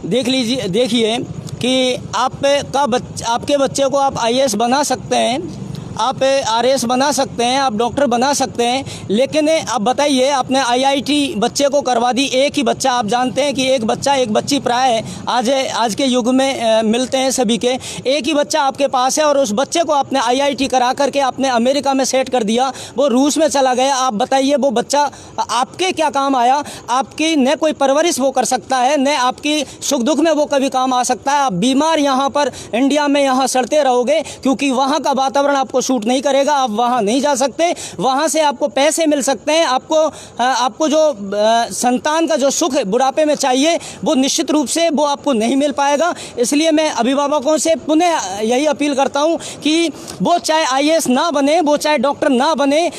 देखिए कि आपके बच्चे को आप IAS बना सकते हैं, आप RAS बना सकते हैं, आप डॉक्टर बना सकते हैं। लेकिन अब बताइए, आपने IIT बच्चे को करवा दी, एक ही बच्चा, आप जानते हैं कि एक बच्ची प्राय आज के युग में मिलते हैं सभी के, एक ही बच्चा आपके पास है, और उस बच्चे को आपने IIT करा करके आपने अमेरिका में सेट कर दिया, वो रूस में चला गया। आप बताइए वो बच्चा आपके क्या काम आया? आपकी न कोई परवरिश वो कर सकता है, न आपकी सुख दुख में वो कभी काम आ सकता है। आप बीमार यहाँ पर इंडिया में यहाँ सड़ते रहोगे, क्योंकि वहाँ का वातावरण आपको शूट नहीं करेगा। आप वहाँ नहीं जा सकते, वहाँ से आपको पैसे मिल सकते हैं, आपको जो संतान का जो सुख बुढ़ापे में चाहिए वो निश्चित रूप से वो आपको नहीं मिल पाएगा। इसलिए मैं अभिभावकों से पुनः यही अपील करता हूँ कि वो चाहे IAS ना बने, वो चाहे डॉक्टर ना बने,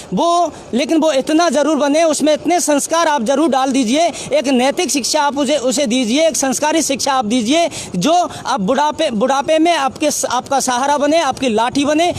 लेकिन वो इतना ज़रूर बने, उसमें इतने संस्कार आप ज़रूर डाल दीजिए, एक नैतिक शिक्षा आप उसे दीजिए, एक संस्कारी शिक्षा आप दीजिए, जो आप बुढ़ापे में आपका सहारा बने, आपकी लाठी बने,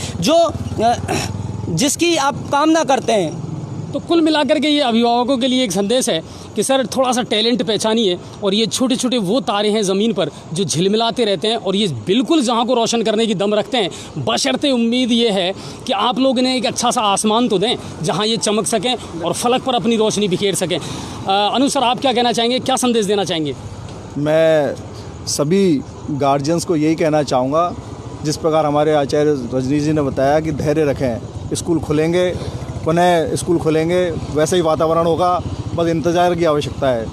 जिसकी आप कामना करते हैं। तो कुल मिलाकर के ये अभिभावकों के लिए एक संदेश है कि सर थोड़ा सा टैलेंट पहचानिए, और ये छोटे छोटे वो तारे हैं ज़मीन पर जो झिलमिलाते रहते हैं, और ये बिल्कुल जहाँ को रोशन करने की दम रखते हैं। बशर्ते उम्मीद ये है कि आप लोग इन्हें एक अच्छा सा आसमान तो दें जहाँ ये चमक सकें और फलक पर अपनी रोशनी बिखेर सकें। अनु सर, आप क्या कहना चाहेंगे, क्या संदेश देना चाहेंगे? मैं सभी गार्जियंस को यही कहना चाहूँगा, जिस प्रकार हमारे आचार्य रजनीश जी ने बताया कि धैर्य रखें, स्कूल खुलेंगे, पुनः स्कूल खुलेंगे, वैसे ही वातावरण होगा, बस इंतज़ार की आवश्यकता है।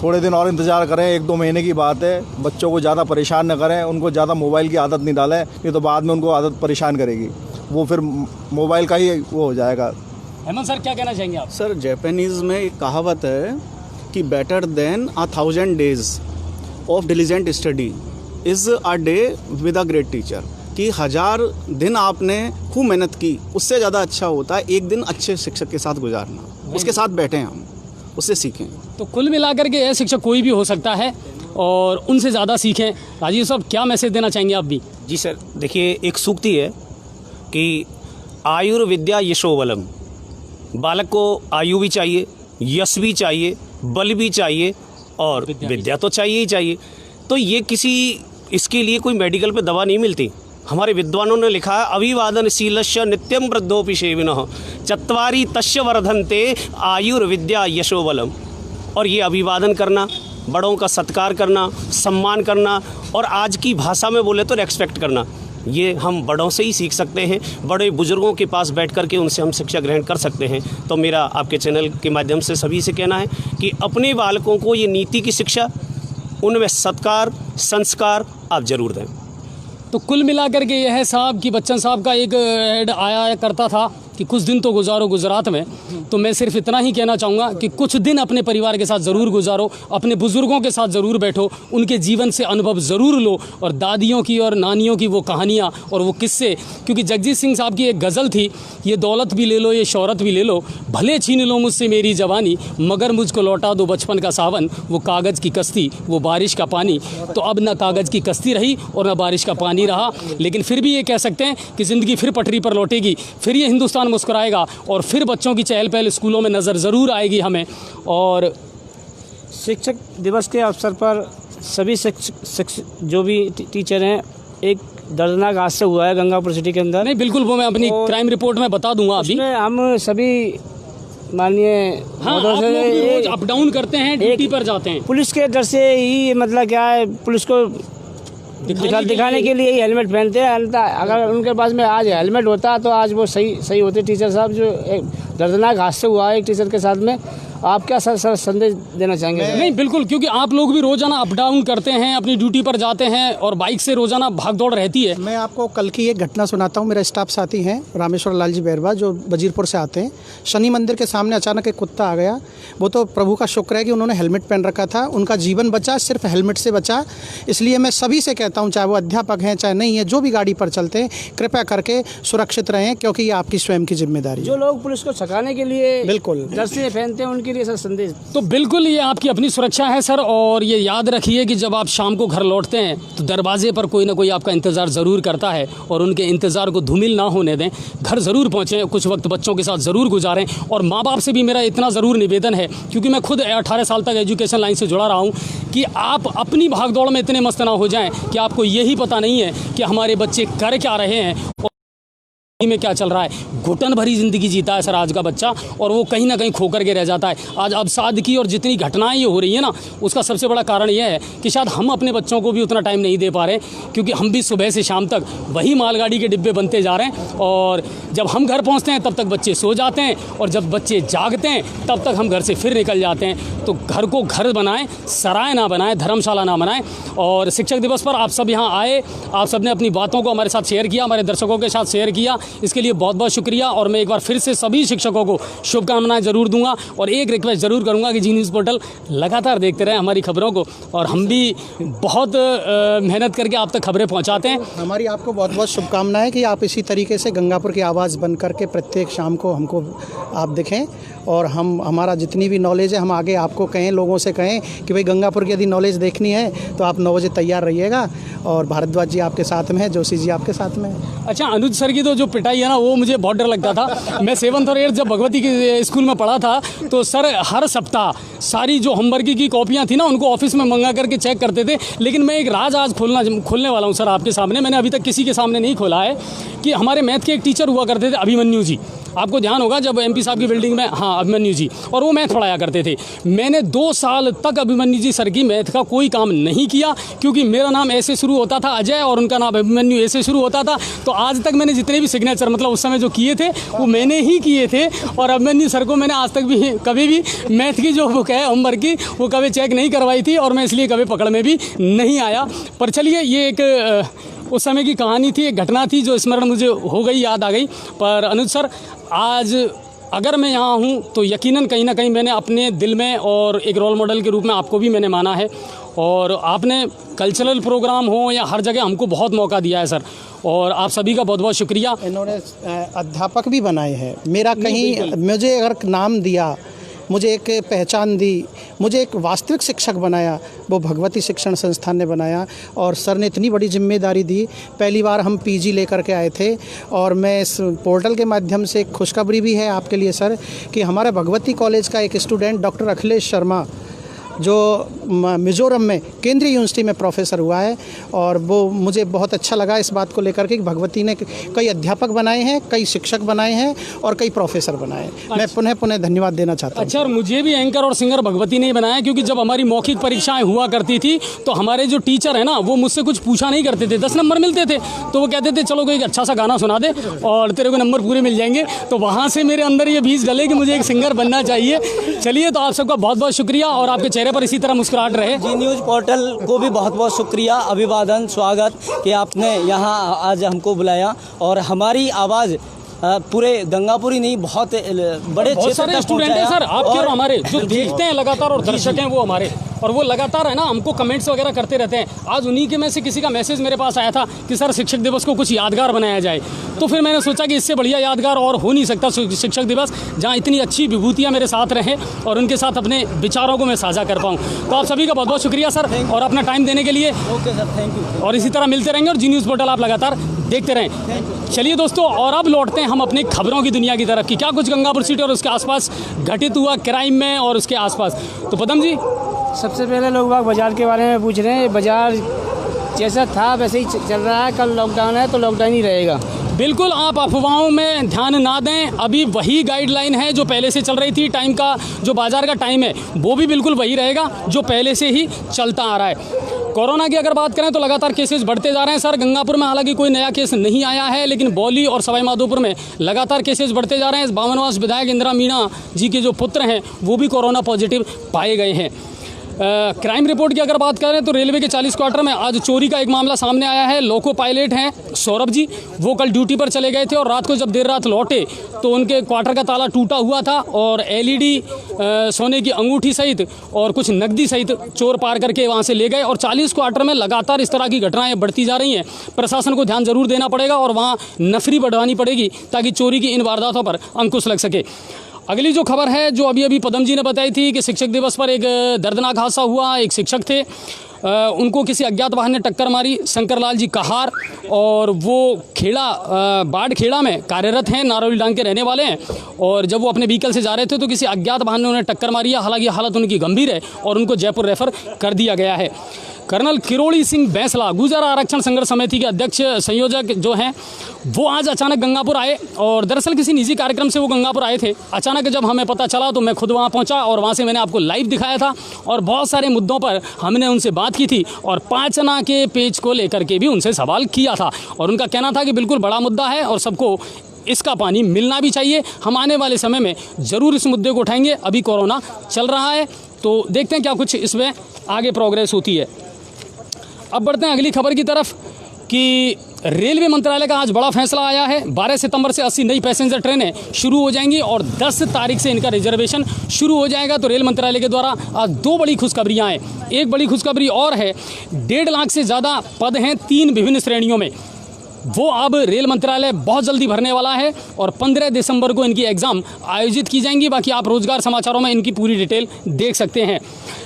थोड़े दिन और इंतज़ार करें, 1-2 महीने की बात है। बच्चों को ज़्यादा परेशान न करें, उनको ज़्यादा मोबाइल की आदत नहीं डालें, नहीं तो बाद में उनको आदत परेशान करेगी, वो फिर मोबाइल का ही वो हो जाएगा। हेमंत सर, क्या कहना चाहेंगे आप? सर, जापानीज़ में एक कहावत है कि better than 1000 days of diligent study is a day with a great teacher, कि 1000 दिन आपने खूब मेहनत की, उससे ज़्यादा अच्छा होता है एक दिन अच्छे शिक्षक के साथ गुजारना। उसके साथ बैठें, हम उससे सीखें। तो कुल मिलाकर के यह शिक्षक कोई भी हो सकता है और उनसे ज़्यादा सीखें। राजीव साहब, क्या मैसेज देना चाहेंगे आप भी? जी सर, देखिए एक सूक्ति है कि आयुर्विद्या यशोबलम, बालक को आयु भी चाहिए, यश भी चाहिए, बल भी चाहिए, और विद्या तो चाहिए ही चाहिए। तो ये इसके लिए कोई मेडिकल पे दवा नहीं मिलती। हमारे विद्वानों ने लिखा है, अभिवादनशीलस्य नित्यम वृद्धोपि सेविनः चत्वारि तस्य वर्धन्ते आयुर्विद्या यशोबलम। और ये अभिवादन करना, बड़ों का सत्कार करना, सम्मान करना, और आज की भाषा में बोले तो रेस्पेक्ट करना, ये हम बड़ों से ही सीख सकते हैं। बड़े बुजुर्गों के पास बैठ कर के उनसे हम शिक्षा ग्रहण कर सकते हैं। तो मेरा आपके चैनल के माध्यम से सभी से कहना है कि अपने बालकों को ये नीति की शिक्षा, उनमें सत्कार, संस्कार आप जरूर दें। तो कुल मिलाकर के यह है साहब कि बच्चन साहब का एक ऐड आया करता था कि कुछ दिन तो गुजारो गुजरात में, तो मैं सिर्फ इतना ही कहना चाहूँगा कि कुछ दिन अपने परिवार के साथ ज़रूर गुजारो, अपने बुज़ुर्गों के साथ ज़रूर बैठो, उनके जीवन से अनुभव ज़रूर लो, और दादियों की और नानियों की वो कहानियाँ और वो किस्से, क्योंकि जगजीत सिंह साहब की एक गज़ल थी, ये दौलत भी ले लो, ये शोहरत भी ले लो, भले छीन लो मुझसे मेरी जवानी, मगर मुझको लौटा दो बचपन का सावन, वो कागज़ की कश्ती, वो बारिश का पानी। तो अब ना कागज़ की कश्ती रही और ना बारिश का पानी रहा, लेकिन फिर भी ये कह सकते हैं कि ज़िंदगी फिर पटरी पर लौटेगी, फिर ये हिंदुस्तान मुस्कुराएगा और फिर बच्चों की चहल पहल स्कूलों में नज़र ज़रूर आएगी हमें। और शिक्षक दिवस के अवसर पर सभी जो भी टीचर हैं, एक दर्दनाक हादसा हुआ है गंगापुर सिटी के अंदर। नहीं, बिल्कुल, वो मैं अपनी क्राइम रिपोर्ट में बता दूंगा अभी। हम सभी माननीय हाँ, आप लोग भी रोज अप डाउन करते हैं, ड्यूटी पर जाते हैं। पुलिस के डर से ही, मतलब क्या है, पुलिस को दिखाने के लिए ही हेलमेट पहनते हैं। अगर उनके पास में आज हेलमेट होता तो आज वो सही होते। टीचर साहब, जो एक दर्दनाक हादसा हुआ है एक टीचर के साथ में, आप क्या सर संदेश देना चाहेंगे? नहीं, बिल्कुल, क्योंकि आप लोग भी रोजाना अप डाउन करते हैं, अपनी ड्यूटी पर जाते हैं और बाइक से रोजाना भाग दौड़ रहती है। मैं आपको कल की एक घटना सुनाता हूँ। मेरा स्टाफ साथी हैं रामेश्वर लाल जी बैरवा, जो वजीरपुर से आते हैं। शनि मंदिर के सामने अचानक एक कुत्ता आ गया। वो तो प्रभु का शुक्र है कि उन्होंने हेलमेट पहन रखा था, उनका जीवन बचा, सिर्फ हेलमेट से बचा। इसलिए मैं सभी से कहता हूँ, चाहे वो अध्यापक हैं चाहे नहीं है, जो भी गाड़ी पर चलते हैं, कृपया करके सुरक्षित रहें, क्योंकि ये आपकी स्वयं की जिम्मेदारी है। जो लोग पुलिस को छकाने के लिए बिल्कुल जर्सी पहनते हैं, उनके लिए सर संदेश? तो बिल्कुल ये आपकी अपनी सुरक्षा है सर, और ये याद रखिए कि जब आप शाम को घर लौटते हैं तो दरवाजे पर कोई ना कोई आपका इंतज़ार ज़रूर करता है, और उनके इंतज़ार को धूमिल ना होने दें। घर ज़रूर पहुँचें, कुछ वक्त बच्चों के साथ ज़रूर गुजारें। और माँ बाप से भी मेरा इतना ज़रूर निवेदन है, क्योंकि मैं खुद 18 साल तक एजुकेशन लाइन से जुड़ा रहा हूँ, कि आप अपनी भागदौड़ में इतने मस्त ना हो जाएँ कि आपको यही पता नहीं है कि हमारे बच्चे कर क्या रहे हैं में क्या चल रहा है। घुटन भरी ज़िंदगी जीता है सर आज का बच्चा, और वो कहीं ना कहीं खोकर के रह जाता है। आज अवसाद की और जितनी घटनाएं ये हो रही है ना, उसका सबसे बड़ा कारण यह है कि शायद हम अपने बच्चों को भी उतना टाइम नहीं दे पा रहे, क्योंकि हम भी सुबह से शाम तक वही मालगाड़ी के डिब्बे बनते जा रहे हैं, और जब हम घर पहुँचते हैं तब तक बच्चे सो जाते हैं, और जब बच्चे जागते हैं तब तक हम घर से फिर निकल जाते हैं। तो घर को घर बनाएं, सराय ना बनाएं, धर्मशाला ना बनाएं। और शिक्षक दिवस पर आप सब यहाँ आए, आप सब ने अपनी बातों को हमारे साथ शेयर किया, हमारे दर्शकों के साथ शेयर किया, इसके लिए बहुत बहुत शुक्रिया। और मैं एक बार फिर से सभी शिक्षकों को शुभकामनाएं ज़रूर दूंगा, और एक रिक्वेस्ट ज़रूर करूंगा कि जी न्यूज़ पोर्टल लगातार देखते रहें हमारी खबरों को, और हम भी बहुत मेहनत करके आप तक खबरें पहुंचाते हैं। हमारी आपको बहुत बहुत शुभकामनाएं कि आप इसी तरीके से गंगापुर की आवाज़ बन करके प्रत्येक शाम को हमको आप दिखें, और हमारा जितनी भी नॉलेज है हम आगे आपको कहें, लोगों से कहें कि भाई गंगापुर की यदि नॉलेज देखनी है तो आप 9 बजे तैयार रहिएगा। और भारद्वाज जी आपके साथ में है, जोशी जी आपके साथ में है। अच्छा, अनुज सर की तो जो पिटाई है ना, वो मुझे बहुत डर लगता था। मैं 7th और 8th जब भगवती के स्कूल में पढ़ा था, तो सर हर सप्ताह सारी जो होमवर्क की कॉपियाँ थी ना, उनको ऑफिस में मंगा करके चेक करते थे। लेकिन मैं एक राज आज खोलने वाला हूँ सर आपके सामने, मैंने अभी तक किसी के सामने नहीं खोला है, कि हमारे मैथ के एक टीचर हुआ करते थे, अभिमन्यु जी। आपको ध्यान होगा जब MP साहब की बिल्डिंग में, हाँ, अभिमन्यु जी, और वो मैथ पढ़ाया करते थे। मैंने 2 साल तक अभिमन्यु जी सर की मैथ का कोई काम नहीं किया, क्योंकि मेरा नाम ऐसे शुरू होता था अजय, और उनका नाम अभिमन्यु ऐसे शुरू होता था। तो आज तक मैंने जितने भी सिग्नेचर, मतलब उस समय जो किए थे, वो मैंने ही किए थे। और अभिमन्यु सर को मैंने आज तक भी कभी भी मैथ की जो बुक है होमवर्क की, वो कभी चेक नहीं करवाई थी, और मैं इसलिए कभी पकड़ में भी नहीं आया। पर चलिए, ये एक उस समय की कहानी थी, एक घटना थी जो स्मरण मुझे हो गई, याद आ गई। पर अनुज सर, आज अगर मैं यहाँ हूँ तो यकीनन कहीं ना कहीं मैंने अपने दिल में, और एक रोल मॉडल के रूप में आपको भी मैंने माना है, और आपने कल्चरल प्रोग्राम हो या हर जगह हमको बहुत मौका दिया है सर, और आप सभी का बहुत बहुत शुक्रिया। इन्होंने अध्यापक भी बनाए हैं, मेरा कहीं, मुझे अगर नाम दिया, मुझे एक पहचान दी, मुझे एक वास्तविक शिक्षक बनाया, वो भगवती शिक्षण संस्थान ने बनाया। और सर ने इतनी बड़ी जिम्मेदारी दी। पहली बार हम PG लेकर के आए थे, और मैं इस पोर्टल के माध्यम से एक खुशखबरी भी है आपके लिए सर, कि हमारा भगवती कॉलेज का एक स्टूडेंट डॉक्टर अखिलेश शर्मा, जो मिज़ोरम में केंद्रीय यूनिवर्सिटी में प्रोफेसर हुआ है, और वो मुझे बहुत अच्छा लगा इस बात को लेकर के कि भगवती ने कई अध्यापक बनाए हैं, कई शिक्षक बनाए हैं, और कई प्रोफेसर बनाए हैं। मैं पुनः धन्यवाद देना चाहता हूँ। अच्छा, और मुझे भी एंकर और सिंगर भगवती ने बनाया, क्योंकि जब हमारी मौखिक परीक्षाएं हुआ करती थी तो हमारे जो टीचर है ना, वो मुझसे कुछ पूछा नहीं करते थे। 10 नंबर मिलते थे तो वो कहते थे चलो कोई अच्छा सा गाना सुना दे और तेरे को नंबर पूरे मिल जाएंगे। तो वहाँ से मेरे अंदर ये बीज डले कि मुझे एक सिंगर बनना चाहिए। चलिए, तो आप सबका बहुत बहुत शुक्रिया, और आपके चेहरे पर इसी तरह मुस्कुराहट रहे। जी न्यूज़ पोर्टल को भी बहुत बहुत शुक्रिया, अभिवादन, स्वागत कि आपने यहाँ आज हमको बुलाया, और हमारी आवाज़ पूरे गंगापुर ही नहीं, बहुत बड़े बहुत सारे स्टूडेंट हैं सर आपके और हमारे जो देखते हैं लगातार, और दर्शक हैं वो हमारे, और वो लगातार है ना हमको कमेंट्स वगैरह करते रहते हैं। आज उन्हीं के में से किसी का मैसेज मेरे पास आया था कि सर शिक्षक दिवस को कुछ यादगार बनाया जाए, तो फिर मैंने सोचा कि इससे बढ़िया यादगार और हो नहीं सकता शिक्षक दिवस, जहाँ इतनी अच्छी विभूतियाँ मेरे साथ रहें और उनके साथ अपने विचारों को मैं साझा कर पाऊँ। तो आप सभी का बहुत बहुत शुक्रिया सर, और अपना टाइम देने के लिए। Okay sir, thank you. और इसी तरह मिलते रहेंगे और जी न्यूज़ पोर्टल आप लगातार देखते रहें। चलिए दोस्तों, और अब लौटते हैं हम अपनी खबरों की दुनिया की तरफ कि क्या कुछ गंगापुर सिटी और उसके आसपास घटित हुआ क्राइम में और उसके आसपास। तो पदम जी, सबसे पहले लोग बाग बाज़ार के बारे में पूछ रहे हैं। बाज़ार जैसा था वैसे ही चल रहा है। कल लॉकडाउन है तो लॉकडाउन ही रहेगा। बिल्कुल आप अफवाहों में ध्यान ना दें, अभी वही गाइडलाइन है जो पहले से चल रही थी। टाइम का जो बाज़ार का टाइम है वो भी बिल्कुल वही रहेगा जो पहले से ही चलता आ रहा है। कोरोना की अगर बात करें तो लगातार केसेस बढ़ते जा रहे हैं सर। गंगापुर में हालांकि कोई नया केस नहीं आया है, लेकिन बौली और सवाई माधोपुर में लगातार केसेस बढ़ते जा रहे हैं। 52वां विधायक इंदिरा मीणा जी के जो पुत्र हैं वो भी कोरोना पॉजिटिव पाए गए हैं। क्राइम रिपोर्ट की अगर बात करें तो रेलवे के 40 क्वार्टर में आज चोरी का एक मामला सामने आया है। लोको पायलट हैं सौरभ जी, वो कल ड्यूटी पर चले गए थे और रात को जब देर रात लौटे तो उनके क्वार्टर का ताला टूटा हुआ था और LED सोने की अंगूठी सहित और कुछ नकदी सहित चोर पार करके वहाँ से ले गए। और 40 क्वार्टर में लगातार इस तरह की घटनाएं बढ़ती जा रही हैं। प्रशासन को ध्यान जरूर देना पड़ेगा और वहाँ नफरी बढ़ानी पड़ेगी ताकि चोरी की इन वारदातों पर अंकुश लग सके। अगली जो खबर है जो अभी पदम जी ने बताई थी कि शिक्षक दिवस पर एक दर्दनाक हादसा हुआ। एक शिक्षक थे, उनको किसी अज्ञात वाहन ने टक्कर मारी। शंकरलाल जी कहार, और वो खेड़ा बाढ़ खेड़ा में कार्यरत हैं, नारौली डांग के रहने वाले हैं। और जब वो अपने व्हीकल से जा रहे थे तो किसी अज्ञात वाहन ने उन्हें टक्कर मारी है। हालांकि हालत उनकी गंभीर है और उनको जयपुर रेफर कर दिया गया है। कर्नल किरोड़ी सिंह बैंसला, गुर्जर आरक्षण संघर्ष समिति के अध्यक्ष संयोजक जो हैं, वो आज अचानक गंगापुर आए और दरअसल किसी निजी कार्यक्रम से वो गंगापुर आए थे। अचानक जब हमें पता चला तो मैं खुद वहाँ पहुँचा और वहाँ से मैंने आपको लाइव दिखाया था और बहुत सारे मुद्दों पर हमने उनसे बात की थी और 5 आना के पेज को लेकर के भी उनसे सवाल किया था। और उनका कहना था कि बिल्कुल बड़ा मुद्दा है और सबको इसका पानी मिलना भी चाहिए। हम आने वाले समय में ज़रूर इस मुद्दे को उठाएंगे। अभी कोरोना चल रहा है तो देखते हैं क्या कुछ इसमें आगे प्रोग्रेस होती है। अब बढ़ते हैं अगली खबर की तरफ कि रेलवे मंत्रालय का आज बड़ा फैसला आया है। 12 सितंबर से 80 नई पैसेंजर ट्रेनें शुरू हो जाएंगी और 10 तारीख से इनका रिजर्वेशन शुरू हो जाएगा। तो रेल मंत्रालय के द्वारा आज 2 बड़ी खुशखबरियाँ हैं। एक बड़ी खुशखबरी और है, 1.5 लाख से ज़्यादा पद हैं 3 विभिन्न श्रेणियों में, वो अब रेल मंत्रालय बहुत जल्दी भरने वाला है और 15 दिसंबर को इनकी एग्ज़ाम आयोजित की जाएंगी। बाकी आप रोजगार समाचारों में इनकी पूरी डिटेल देख सकते हैं।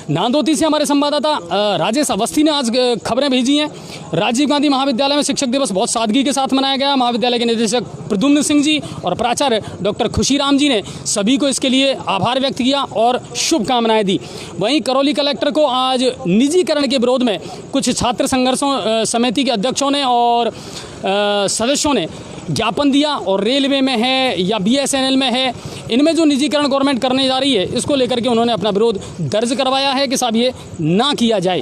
नांदोती से हमारे संवाददाता राजेश अवस्थी ने आज खबरें भेजी हैं। राजीव गांधी महाविद्यालय में शिक्षक दिवस बहुत सादगी के साथ मनाया गया। महाविद्यालय के निदेशक प्रद्युम्न सिंह जी और प्राचार्य डॉक्टर खुशीराम जी ने सभी को इसके लिए आभार व्यक्त किया और शुभकामनाएं दी। वहीं करौली कलेक्टर को आज निजीकरण के विरोध में कुछ छात्र संघर्षों समिति के अध्यक्षों ने और सदस्यों ने ज्ञापन दिया और रेलवे में है या BSNL में है, इनमें जो निजीकरण गवर्नमेंट करने जा रही है इसको लेकर के उन्होंने अपना विरोध दर्ज करवाया है कि साहब ये ना किया जाए।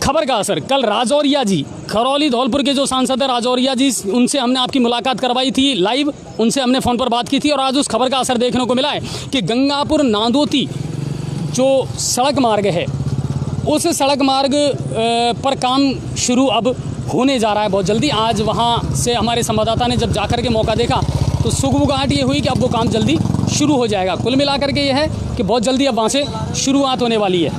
खबर का असर, कल राजौरिया जी, खरौली धौलपुर के जो सांसद है राजौरिया जी, उनसे हमने आपकी मुलाकात करवाई थी लाइव, उनसे हमने फ़ोन पर बात की थी और आज उस खबर का असर देखने को मिला है कि गंगापुर नांदोती जो सड़क मार्ग है उस सड़क मार्ग पर काम शुरू अब होने जा रहा है बहुत जल्दी। आज वहाँ से हमारे संवाददाता ने जब जाकर के मौका देखा तो सुगबुगाहट ये हुई कि अब वो काम जल्दी शुरू हो जाएगा। कुल मिलाकर के ये है कि बहुत जल्दी अब वहाँ से शुरुआत होने वाली है।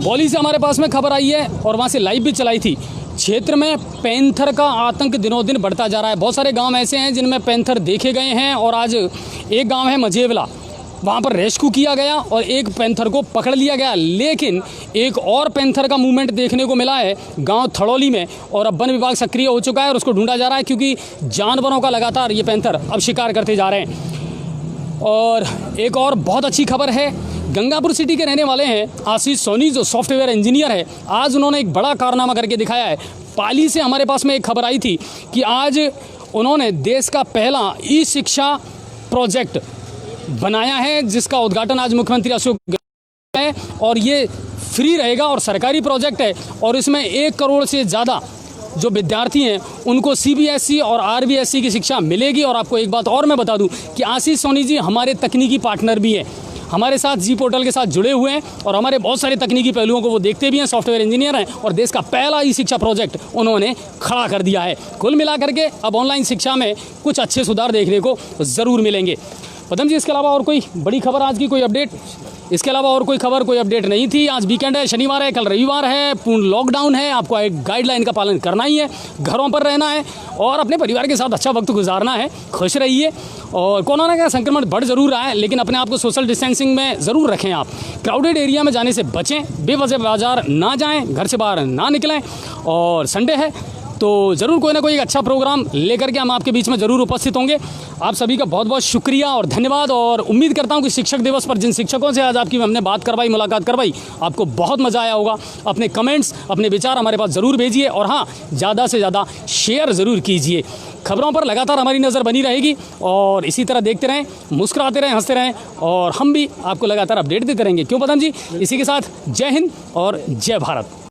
बौली से हमारे पास में खबर आई है और वहाँ से लाइव भी चलाई थी। क्षेत्र में पैंथर का आतंक दिनों दिन बढ़ता जा रहा है। बहुत सारे गाँव ऐसे हैं जिनमें पैंथर देखे गए हैं और आज एक गाँव है मझेवला, वहाँ पर रेस्क्यू किया गया और एक पैंथर को पकड़ लिया गया। लेकिन एक और पैंथर का मूवमेंट देखने को मिला है गांव थड़ौली में और अब वन विभाग सक्रिय हो चुका है और उसको ढूंढा जा रहा है क्योंकि जानवरों का लगातार ये पैंथर अब शिकार करते जा रहे हैं। और एक और बहुत अच्छी खबर है, गंगापुर सिटी के रहने वाले हैं आशीष सोनी जो सॉफ्टवेयर इंजीनियर है, आज उन्होंने एक बड़ा कारनामा करके दिखाया है। पाली से हमारे पास में एक खबर आई थी कि आज उन्होंने देश का पहला ई-शिक्षा प्रोजेक्ट बनाया है जिसका उद्घाटन आज मुख्यमंत्री अशोक गहलोत है और ये फ्री रहेगा और सरकारी प्रोजेक्ट है और इसमें 1 करोड़ से ज़्यादा जो विद्यार्थी हैं उनको CBSE और RBSE की शिक्षा मिलेगी। और आपको एक बात और मैं बता दूं कि आशीष सोनी जी हमारे तकनीकी पार्टनर भी हैं। हमारे साथ जी पोर्टल के साथ जुड़े हुए हैं और हमारे बहुत सारे तकनीकी पहलुओं को वो देखते भी हैं, सॉफ्टवेयर इंजीनियर हैं और देश का पहला ई शिक्षा प्रोजेक्ट उन्होंने खड़ा कर दिया है। कुल मिलाकर के अब ऑनलाइन शिक्षा में कुछ अच्छे सुधार देखने को ज़रूर मिलेंगे। पदम जी, इसके अलावा और कोई बड़ी खबर आज की, कोई अपडेट? इसके अलावा और कोई खबर, कोई अपडेट नहीं थी। आज वीकेंड है, शनिवार है, कल रविवार है, पूर्ण लॉकडाउन है। आपको एक गाइडलाइन का पालन करना ही है, घरों पर रहना है और अपने परिवार के साथ अच्छा वक्त गुजारना है। खुश रहिए। और कोरोना का संक्रमण बढ़ ज़रूर रहा है, लेकिन अपने आप को सोशल डिस्टेंसिंग में ज़रूर रखें। आप क्राउडेड एरिया में जाने से बचें, बेवजह बाजार ना जाएँ, घर से बाहर ना निकलें। और संडे है तो ज़रूर कोई ना कोई एक अच्छा प्रोग्राम लेकर के हम आपके बीच में ज़रूर उपस्थित होंगे। आप सभी का बहुत बहुत शुक्रिया और धन्यवाद। और उम्मीद करता हूं कि शिक्षक दिवस पर जिन शिक्षकों से आज आपकी हमने बात करवाई, मुलाकात करवाई, आपको बहुत मज़ा आया होगा। अपने कमेंट्स, अपने विचार हमारे पास ज़रूर भेजिए और हाँ, ज़्यादा से ज़्यादा शेयर ज़रूर कीजिए। खबरों पर लगातार हमारी नज़र बनी रहेगी और इसी तरह देखते रहें, मुस्कुराते रहें, हंसते रहें और हम भी आपको लगातार अपडेट देते रहेंगे। क्यों पदम जी? इसी के साथ जय हिंद और जय भारत।